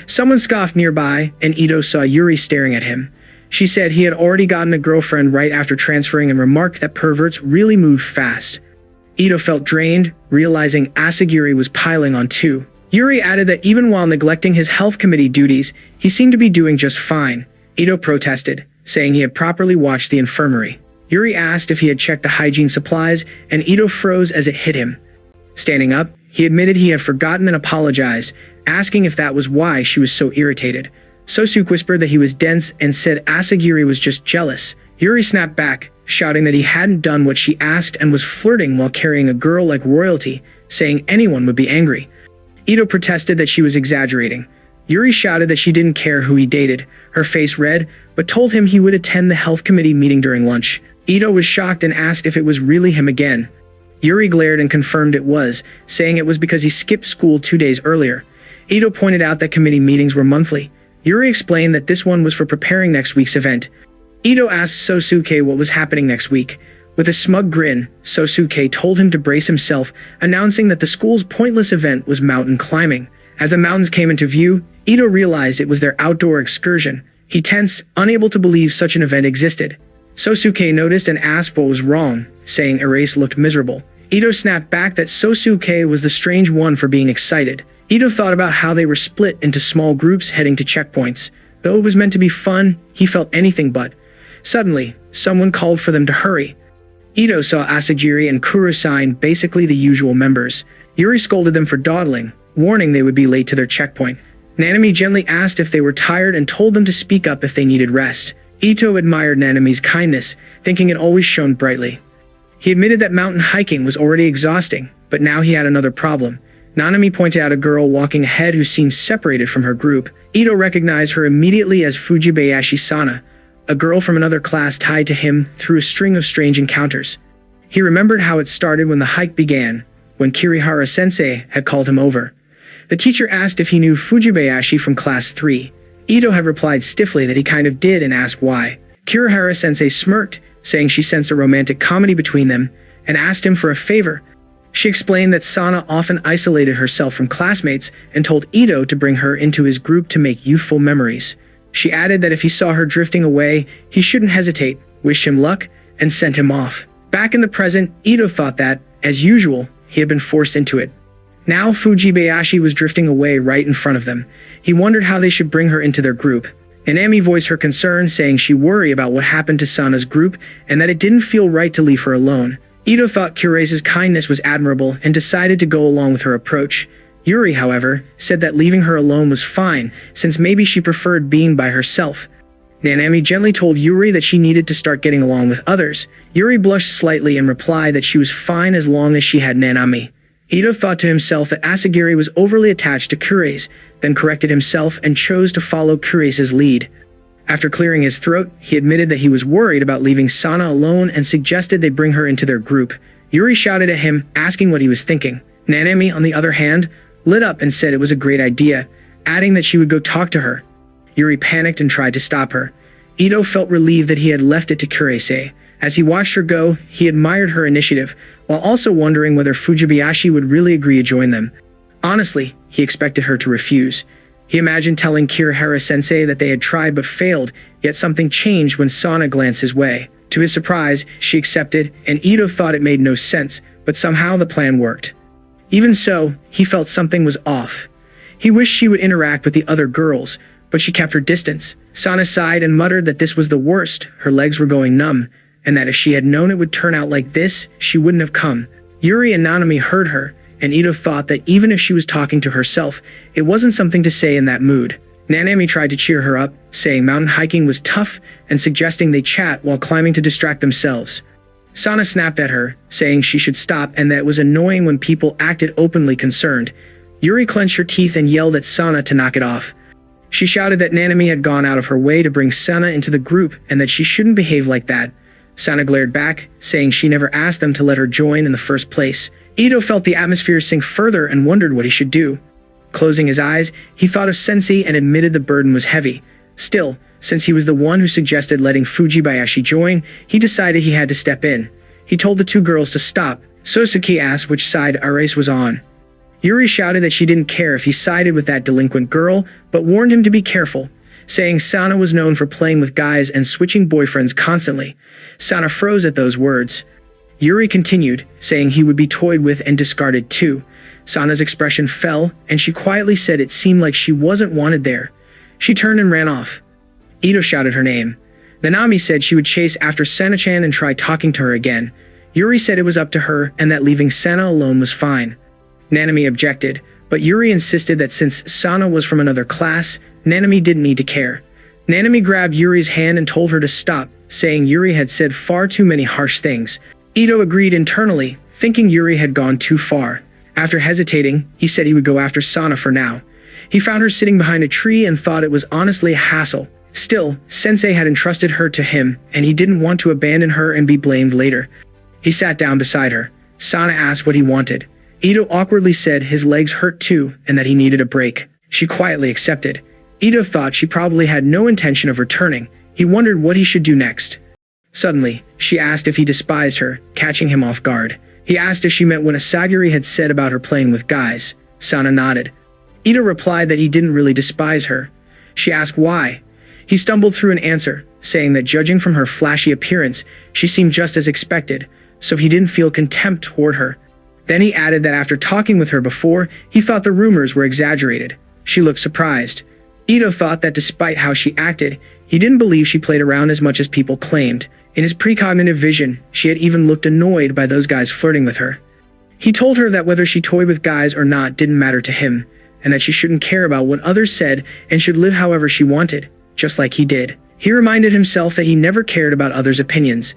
Someone scoffed nearby, and Ito saw Yuri staring at him. She said he had already gotten a girlfriend right after transferring and remarked that perverts really moved fast. Ito felt drained, realizing Asagiri was piling on too. Yuri added that even while neglecting his health committee duties, he seemed to be doing just fine. Ito protested, saying he had properly watched the infirmary. Yuri asked if he had checked the hygiene supplies, and Ito froze as it hit him. Standing up, he admitted he had forgotten and apologized, asking if that was why she was so irritated. Sosuke whispered that he was dense and said Asagiri was just jealous. Yuri snapped back, shouting that he hadn't done what she asked and was flirting while carrying a girl like royalty, saying anyone would be angry. Ito protested that she was exaggerating. Yuri shouted that she didn't care who he dated, her face red, but told him he would attend the health committee meeting during lunch. Ito was shocked and asked if it was really him again. Yuri glared and confirmed it was, saying it was because he skipped school 2 days earlier. Ito pointed out that committee meetings were monthly. Yuri explained that this one was for preparing next week's event. Ito asked Sosuke what was happening next week. With a smug grin, Sosuke told him to brace himself, announcing that the school's pointless event was mountain climbing. As the mountains came into view, Ito realized it was their outdoor excursion. He tensed, unable to believe such an event existed. Sosuke noticed and asked what was wrong, saying Erase looked miserable. Ito snapped back that Sosuke was the strange one for being excited. Ito thought about how they were split into small groups heading to checkpoints. Though it was meant to be fun, he felt anything but. Suddenly, someone called for them to hurry. Ito saw Asagiri and Kurosain, basically the usual members. Yuri scolded them for dawdling, warning they would be late to their checkpoint. Nanami gently asked if they were tired and told them to speak up if they needed rest. Ito admired Nanami's kindness, thinking it always shone brightly. He admitted that mountain hiking was already exhausting, but now he had another problem. Nanami pointed out a girl walking ahead who seemed separated from her group. Ito recognized her immediately as Fujibayashi-sana, a girl from another class tied to him through a string of strange encounters. He remembered how it started when the hike began, when Kirihara-sensei had called him over. The teacher asked if he knew Fujibayashi from class 3. Ito had replied stiffly that he kind of did and asked why. Kirihara-sensei smirked, saying she sensed a romantic comedy between them, and asked him for a favor. She explained that Sana often isolated herself from classmates and told Ito to bring her into his group to make youthful memories. She added that if he saw her drifting away, he shouldn't hesitate, wished him luck, and sent him off. Back in the present, Ito thought that, as usual, he had been forced into it. Now Fujibayashi was drifting away right in front of them. He wondered how they should bring her into their group. Nanami voiced her concern, saying she worried about what happened to Sana's group and that it didn't feel right to leave her alone. Ito thought Kurei's kindness was admirable and decided to go along with her approach. Yuri, however, said that leaving her alone was fine, since maybe she preferred being by herself. Nanami gently told Yuri that she needed to start getting along with others. Yuri blushed slightly and replied that she was fine as long as she had Nanami. Ito thought to himself that Asagiri was overly attached to Kurei's, then corrected himself and chose to follow Kurei's lead. After clearing his throat, he admitted that he was worried about leaving Sana alone and suggested they bring her into their group. Yuri shouted at him, asking what he was thinking. Nanami, on the other hand, lit up and said it was a great idea, adding that she would go talk to her. Yuri panicked and tried to stop her. Ito felt relieved that he had left it to Kurei. As he watched her go, he admired her initiative, while also wondering whether Fujibayashi would really agree to join them. Honestly, he expected her to refuse. He imagined telling Kirihara-sensei that they had tried but failed, yet something changed when Sana glanced his way. To his surprise, she accepted, and Ito thought it made no sense, but somehow the plan worked. Even so, he felt something was off. He wished she would interact with the other girls, but she kept her distance. Sana sighed and muttered that this was the worst, her legs were going numb, and that if she had known it would turn out like this, she wouldn't have come. Yuri and Nanami heard her, and Ito thought that even if she was talking to herself, it wasn't something to say in that mood. Nanami tried to cheer her up, saying mountain hiking was tough and suggesting they chat while climbing to distract themselves. Sana snapped at her, saying she should stop and that it was annoying when people acted openly concerned. Yuri clenched her teeth and yelled at Sana to knock it off. She shouted that Nanami had gone out of her way to bring Sana into the group and that she shouldn't behave like that. Sana glared back, saying she never asked them to let her join in the first place. Ito felt the atmosphere sink further and wondered what he should do. Closing his eyes, he thought of Sensei and admitted the burden was heavy. Still, since he was the one who suggested letting Fujibayashi join, he decided he had to step in. He told the two girls to stop. Sosuke asked which side Ares was on. Yuri shouted that she didn't care if he sided with that delinquent girl, but warned him to be careful, saying Sana was known for playing with guys and switching boyfriends constantly. Sana froze at those words. Yuri continued, saying he would be toyed with and discarded too. Sana's expression fell, and she quietly said it seemed like she wasn't wanted there. She turned and ran off. Ito shouted her name. Nanami said she would chase after Sana-chan and try talking to her again. Yuri said it was up to her and that leaving Sana alone was fine. Nanami objected, but Yuri insisted that since Sana was from another class, Nanami didn't need to care. Nanami grabbed Yuri's hand and told her to stop, saying Yuri had said far too many harsh things. Ito agreed internally, thinking Yuri had gone too far. After hesitating, he said he would go after Sana for now. He found her sitting behind a tree and thought it was honestly a hassle. Still, Sensei had entrusted her to him, and he didn't want to abandon her and be blamed later. He sat down beside her. Sana asked what he wanted. Ito awkwardly said his legs hurt too and that he needed a break. She quietly accepted. Ito thought she probably had no intention of returning. He wondered what he should do next. Suddenly, she asked if he despised her, catching him off guard. He asked if she meant what Asagiri had said about her playing with guys. Sana nodded. Ito replied that he didn't really despise her. She asked why. He stumbled through an answer, saying that judging from her flashy appearance, she seemed just as expected, so he didn't feel contempt toward her. Then he added that after talking with her before, he thought the rumors were exaggerated. She looked surprised. Ito thought that despite how she acted, he didn't believe she played around as much as people claimed. In his precognitive vision, she had even looked annoyed by those guys flirting with her. He told her that whether she toyed with guys or not didn't matter to him, and that she shouldn't care about what others said and should live however she wanted, just like he did. He reminded himself that he never cared about others' opinions.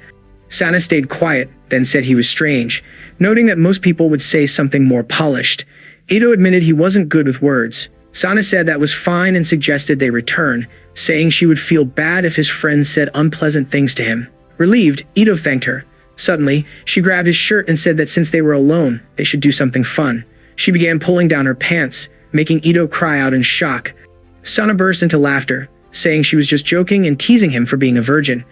Sana stayed quiet, then said he was strange, noting that most people would say something more polished. Ito admitted he wasn't good with words. Sana said that was fine and suggested they return, saying she would feel bad if his friends said unpleasant things to him. Relieved, Ito thanked her. Suddenly, she grabbed his shirt and said that since they were alone, they should do something fun. She began pulling down her pants, making Ito cry out in shock. Sana burst into laughter, saying she was just joking and teasing him for being a virgin.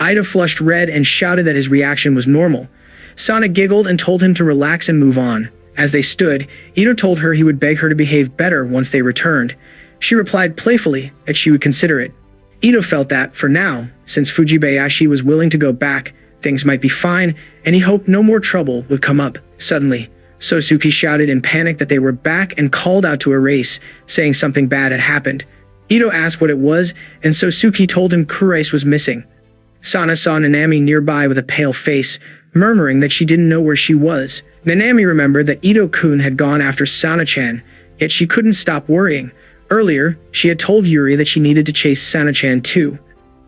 Ito flushed red and shouted that his reaction was normal. Sana giggled and told him to relax and move on. As they stood, Ito told her he would beg her to behave better once they returned. She replied playfully that she would consider it. Ito felt that, for now, since Fujibayashi was willing to go back, things might be fine, and he hoped no more trouble would come up. Suddenly, Sosuke shouted in panic that they were back and called out to erase, saying something bad had happened. Ito asked what it was, and Sosuke told him Kureis was missing. Sana saw Nanami nearby with a pale face, murmuring that she didn't know where she was. Nanami remembered that Ito-kun had gone after Sana-chan, yet she couldn't stop worrying. Earlier, she had told Yuri that she needed to chase Sana-chan too.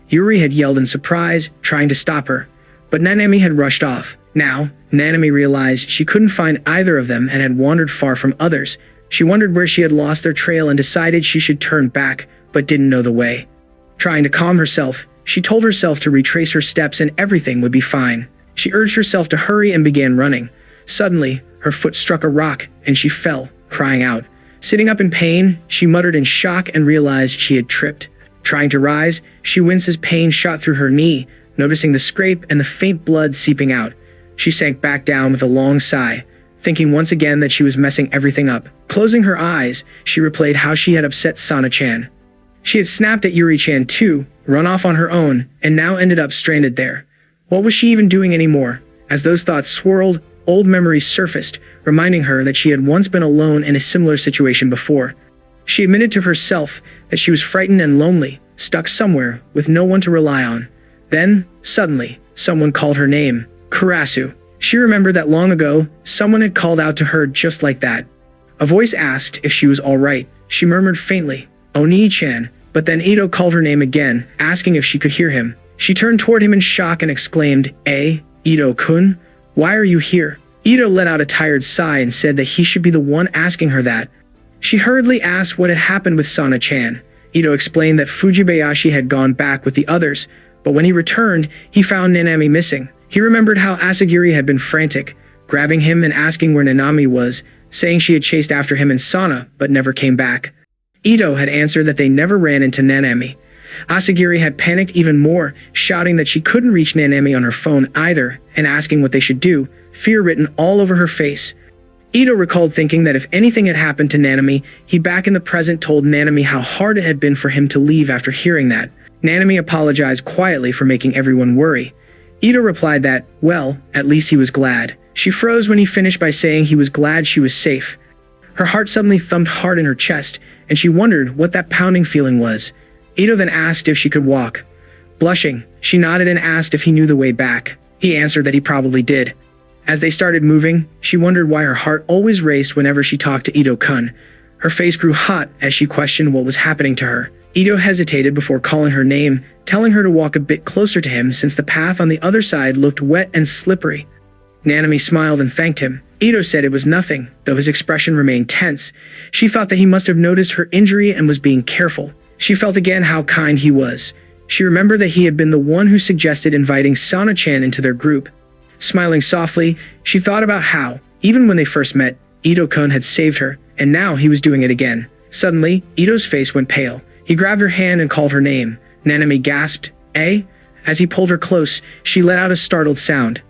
Yuri had yelled in surprise, trying to stop her, but Nanami had rushed off. Now, Nanami realized she couldn't find either of them and had wandered far from others. She wondered where she had lost their trail and decided she should turn back, but didn't know the way. Trying to calm herself, she told herself to retrace her steps and everything would be fine. She urged herself to hurry and began running. Suddenly, her foot struck a rock and she fell, crying out. Sitting up in pain, she muttered in shock and realized she had tripped. Trying to rise, she winced as pain shot through her knee, noticing the scrape and the faint blood seeping out. She sank back down with a long sigh, thinking once again that she was messing everything up. Closing her eyes, she replayed how she had upset Sana-chan. She had snapped at Yuri-chan too, run off on her own, and now ended up stranded there. What was she even doing anymore? As those thoughts swirled, old memories surfaced, reminding her that she had once been alone in a similar situation before. She admitted to herself that she was frightened and lonely, stuck somewhere with no one to rely on. Then, suddenly, someone called her name, Karasu. She remembered that long ago, someone had called out to her just like that. A voice asked if she was all right. She murmured faintly, Oni-chan, but then Ito called her name again, asking if she could hear him. She turned toward him in shock and exclaimed, Ito-kun? Why are you here? Ito let out a tired sigh and said that he should be the one asking her that. She hurriedly asked what had happened with Sana-chan. Ito explained that Fujibayashi had gone back with the others, but when he returned, he found Nanami missing. He remembered how Asagiri had been frantic, grabbing him and asking where Nanami was, saying she had chased after him and Sana, but never came back. Ito had answered that they never ran into Nanami. Asagiri had panicked even more, shouting that she couldn't reach Nanami on her phone either, and asking what they should do, fear written all over her face. Ito recalled thinking that if anything had happened to Nanami, he back in the present told Nanami how hard it had been for him to leave after hearing that. Nanami apologized quietly for making everyone worry. Ito replied that, well, at least he was glad. She froze when he finished by saying he was glad she was safe. Her heart suddenly thumped hard in her chest, and she wondered what that pounding feeling was. Ito then asked if she could walk. Blushing, she nodded and asked if he knew the way back. He answered that he probably did. As they started moving, she wondered why her heart always raced whenever she talked to Ito-kun. Her face grew hot as she questioned what was happening to her. Ito hesitated before calling her name, telling her to walk a bit closer to him since the path on the other side looked wet and slippery. Nanami smiled and thanked him. Ito said it was nothing, though his expression remained tense. She thought that he must have noticed her injury and was being careful. She felt again how kind he was. She remembered that he had been the one who suggested inviting Sana-chan into their group. Smiling softly, she thought about how, even when they first met, Ito-kun had saved her, and now he was doing it again. Suddenly, Ito's face went pale. He grabbed her hand and called her name. Nanami gasped, "Eh?" As he pulled her close, she let out a startled sound.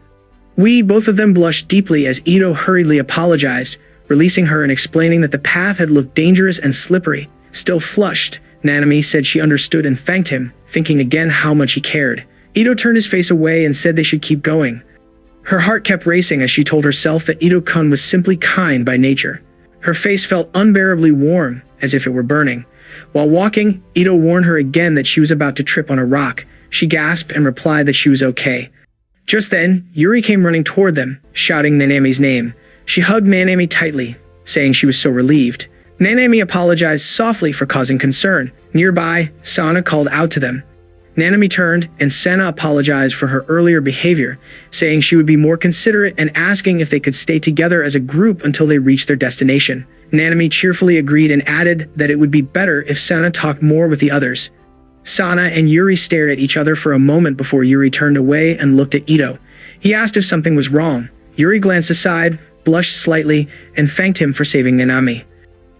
Both of them blushed deeply as Ito hurriedly apologized, releasing her and explaining that the path had looked dangerous and slippery. Still flushed, Nanami said she understood and thanked him, thinking again how much he cared. Ito turned his face away and said they should keep going. Her heart kept racing as she told herself that Ito-kun was simply kind by nature. Her face felt unbearably warm, as if it were burning. While walking, Ito warned her again that she was about to trip on a rock. She gasped and replied that she was okay. Just then, Yuri came running toward them, shouting Nanami's name. She hugged Nanami tightly, saying she was so relieved. Nanami apologized softly for causing concern. Nearby, Sana called out to them. Nanami turned, and Sana apologized for her earlier behavior, saying she would be more considerate and asking if they could stay together as a group until they reached their destination. Nanami cheerfully agreed and added that it would be better if Sana talked more with the others. Sana and Yuri stared at each other for a moment before Yuri turned away and looked at Ito. He asked if something was wrong. Yuri glanced aside, blushed slightly, and thanked him for saving Nanami.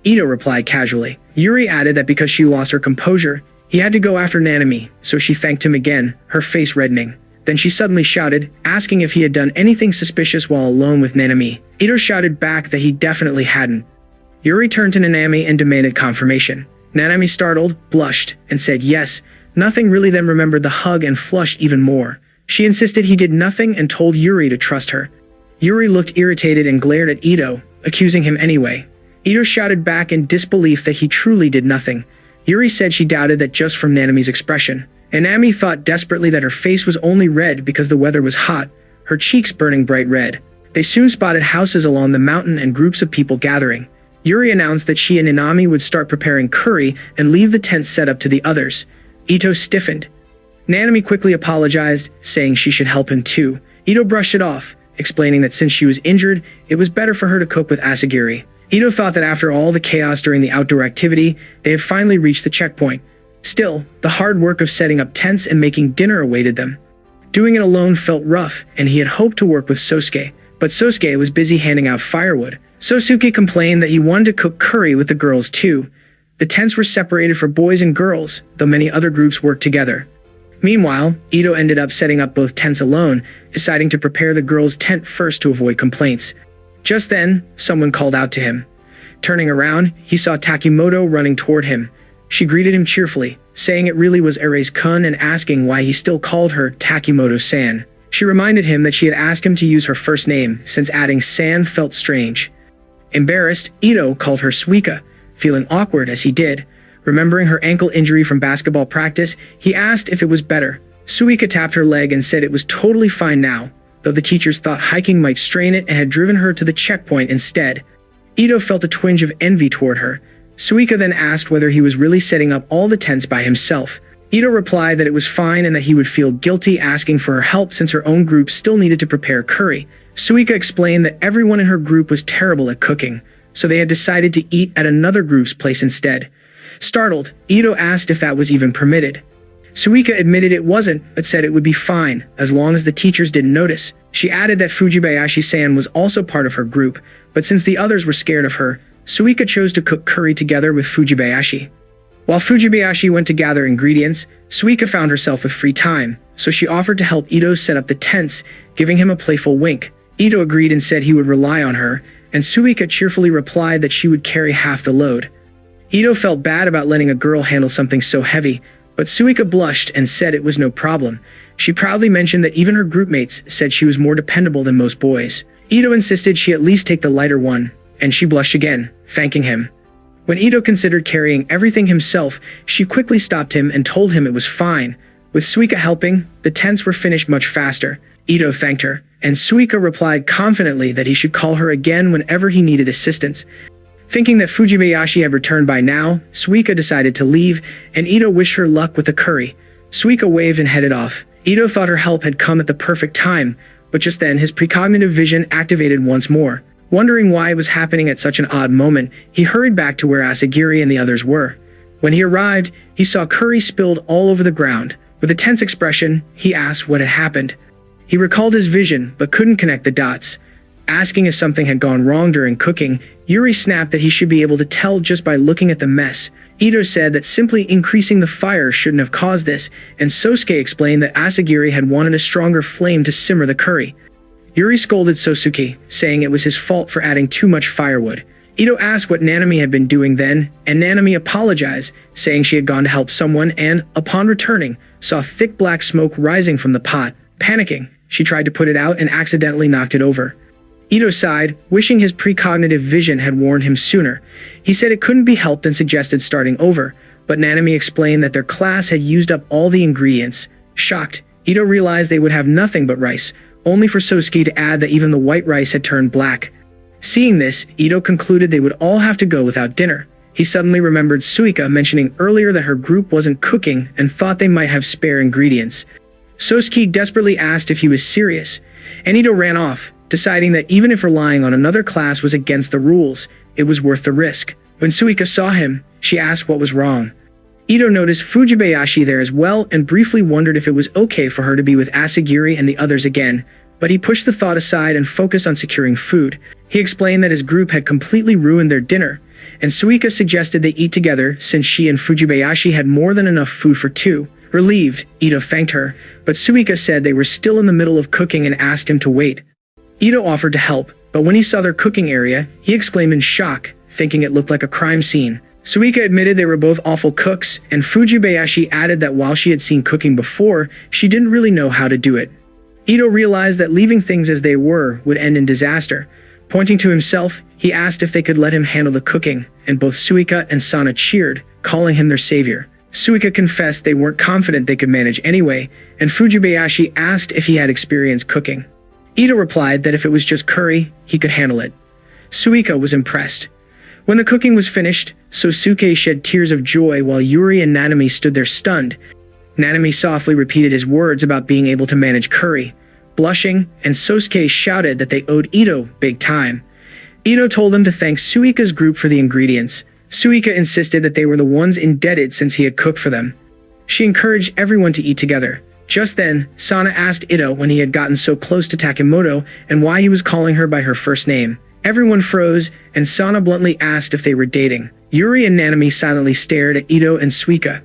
Ito replied casually. Yuri added that because she lost her composure, he had to go after Nanami, so she thanked him again, her face reddening. Then she suddenly shouted, asking if he had done anything suspicious while alone with Nanami. Ito shouted back that he definitely hadn't. Yuri turned to Nanami and demanded confirmation. Nanami startled, blushed, and said yes, nothing really, then remembered the hug and flushed even more. She insisted he did nothing and told Yuri to trust her. Yuri looked irritated and glared at Ito, accusing him anyway. Ito shouted back in disbelief that he truly did nothing. Yuri said she doubted that just from Nanami's expression. And Nami thought desperately that her face was only red because the weather was hot, her cheeks burning bright red. They soon spotted houses along the mountain and groups of people gathering. Yuri announced that she and Nanami would start preparing curry and leave the tent set up to the others. Ito stiffened. Nanami quickly apologized, saying she should help him too. Ito brushed it off, explaining that since she was injured, it was better for her to cook with Asagiri. Ito thought that after all the chaos during the outdoor activity, they had finally reached the checkpoint. Still, the hard work of setting up tents and making dinner awaited them. Doing it alone felt rough, and he had hoped to work with Sosuke, but Sosuke was busy handing out firewood. Sosuke complained that he wanted to cook curry with the girls too. The tents were separated for boys and girls, though many other groups worked together. Meanwhile, Ito ended up setting up both tents alone, deciding to prepare the girls' tent first to avoid complaints. Just then, someone called out to him. Turning around, he saw Takimoto running toward him. She greeted him cheerfully, saying it really was Erase-kun and asking why he still called her Takimoto-san. She reminded him that she had asked him to use her first name, since adding san felt strange. Embarrassed, Ito called her Suika, feeling awkward as he did. Remembering her ankle injury from basketball practice, he asked if it was better. Suika tapped her leg and said it was totally fine now, though the teachers thought hiking might strain it and had driven her to the checkpoint instead. Ito felt a twinge of envy toward her. Suika then asked whether he was really setting up all the tents by himself. Ito replied that it was fine and that he would feel guilty asking for her help since her own group still needed to prepare curry. Suika explained that everyone in her group was terrible at cooking, so they had decided to eat at another group's place instead. Startled, Ito asked if that was even permitted. Suika admitted it wasn't, but said it would be fine, as long as the teachers didn't notice. She added that Fujibayashi-san was also part of her group, but since the others were scared of her, Suika chose to cook curry together with Fujibayashi. While Fujibayashi went to gather ingredients, Suika found herself with free time, so she offered to help Ito set up the tents, giving him a playful wink. Ito agreed and said he would rely on her, and Suika cheerfully replied that she would carry half the load. Ito felt bad about letting a girl handle something so heavy, but Suika blushed and said it was no problem. She proudly mentioned that even her groupmates said she was more dependable than most boys. Ito insisted she at least take the lighter one, and she blushed again, thanking him. When Ito considered carrying everything himself, she quickly stopped him and told him it was fine. With Suika helping, the tents were finished much faster. Ito thanked her, and Suika replied confidently that he should call her again whenever he needed assistance. Thinking that Fujibayashi had returned by now, Suika decided to leave, and Ito wished her luck with the curry. Suika waved and headed off. Ito thought her help had come at the perfect time, but just then his precognitive vision activated once more. Wondering why it was happening at such an odd moment, he hurried back to where Asagiri and the others were. When he arrived, he saw curry spilled all over the ground. With a tense expression, he asked what had happened. He recalled his vision, but couldn't connect the dots. Asking if something had gone wrong during cooking, Yuri snapped that he should be able to tell just by looking at the mess. Ito said that simply increasing the fire shouldn't have caused this, and Sosuke explained that Asagiri had wanted a stronger flame to simmer the curry. Yuri scolded Sosuke, saying it was his fault for adding too much firewood. Ito asked what Nanami had been doing then, and Nanami apologized, saying she had gone to help someone and, upon returning, saw thick black smoke rising from the pot. Panicking, she tried to put it out and accidentally knocked it over. Ito sighed, wishing his precognitive vision had warned him sooner. He said it couldn't be helped and suggested starting over, but Nanami explained that their class had used up all the ingredients. Shocked, Ito realized they would have nothing but rice, only for Sosuke to add that even the white rice had turned black. Seeing this, Ito concluded they would all have to go without dinner. He suddenly remembered Suika mentioning earlier that her group wasn't cooking and thought they might have spare ingredients. Sosuke desperately asked if he was serious, and Ito ran off, deciding that even if relying on another class was against the rules, it was worth the risk. When Suika saw him, she asked what was wrong. Ito noticed Fujibayashi there as well and briefly wondered if it was okay for her to be with Asagiri and the others again, but he pushed the thought aside and focused on securing food. He explained that his group had completely ruined their dinner, and Suika suggested they eat together since she and Fujibayashi had more than enough food for two. Relieved, Ito thanked her, but Suika said they were still in the middle of cooking and asked him to wait. Ito offered to help, but when he saw their cooking area, he exclaimed in shock, thinking it looked like a crime scene. Suika admitted they were both awful cooks, and Fujibayashi added that while she had seen cooking before, she didn't really know how to do it. Ito realized that leaving things as they were would end in disaster. Pointing to himself, he asked if they could let him handle the cooking, and both Suika and Sana cheered, calling him their savior. Suika confessed they weren't confident they could manage anyway, and Fujibayashi asked if he had experience cooking. Ito replied that if it was just curry, he could handle it. Suika was impressed. When the cooking was finished, Sosuke shed tears of joy while Yuri and Nanami stood there stunned. Nanami softly repeated his words about being able to manage curry. Blushing, and Sosuke shouted that they owed Ito big time. Ito told them to thank Suika's group for the ingredients. Suika insisted that they were the ones indebted since he had cooked for them. She encouraged everyone to eat together. Just then, Sana asked Ito when he had gotten so close to Takemoto and why he was calling her by her first name. Everyone froze, and Sana bluntly asked if they were dating. Yuri and Nanami silently stared at Ito and Suika.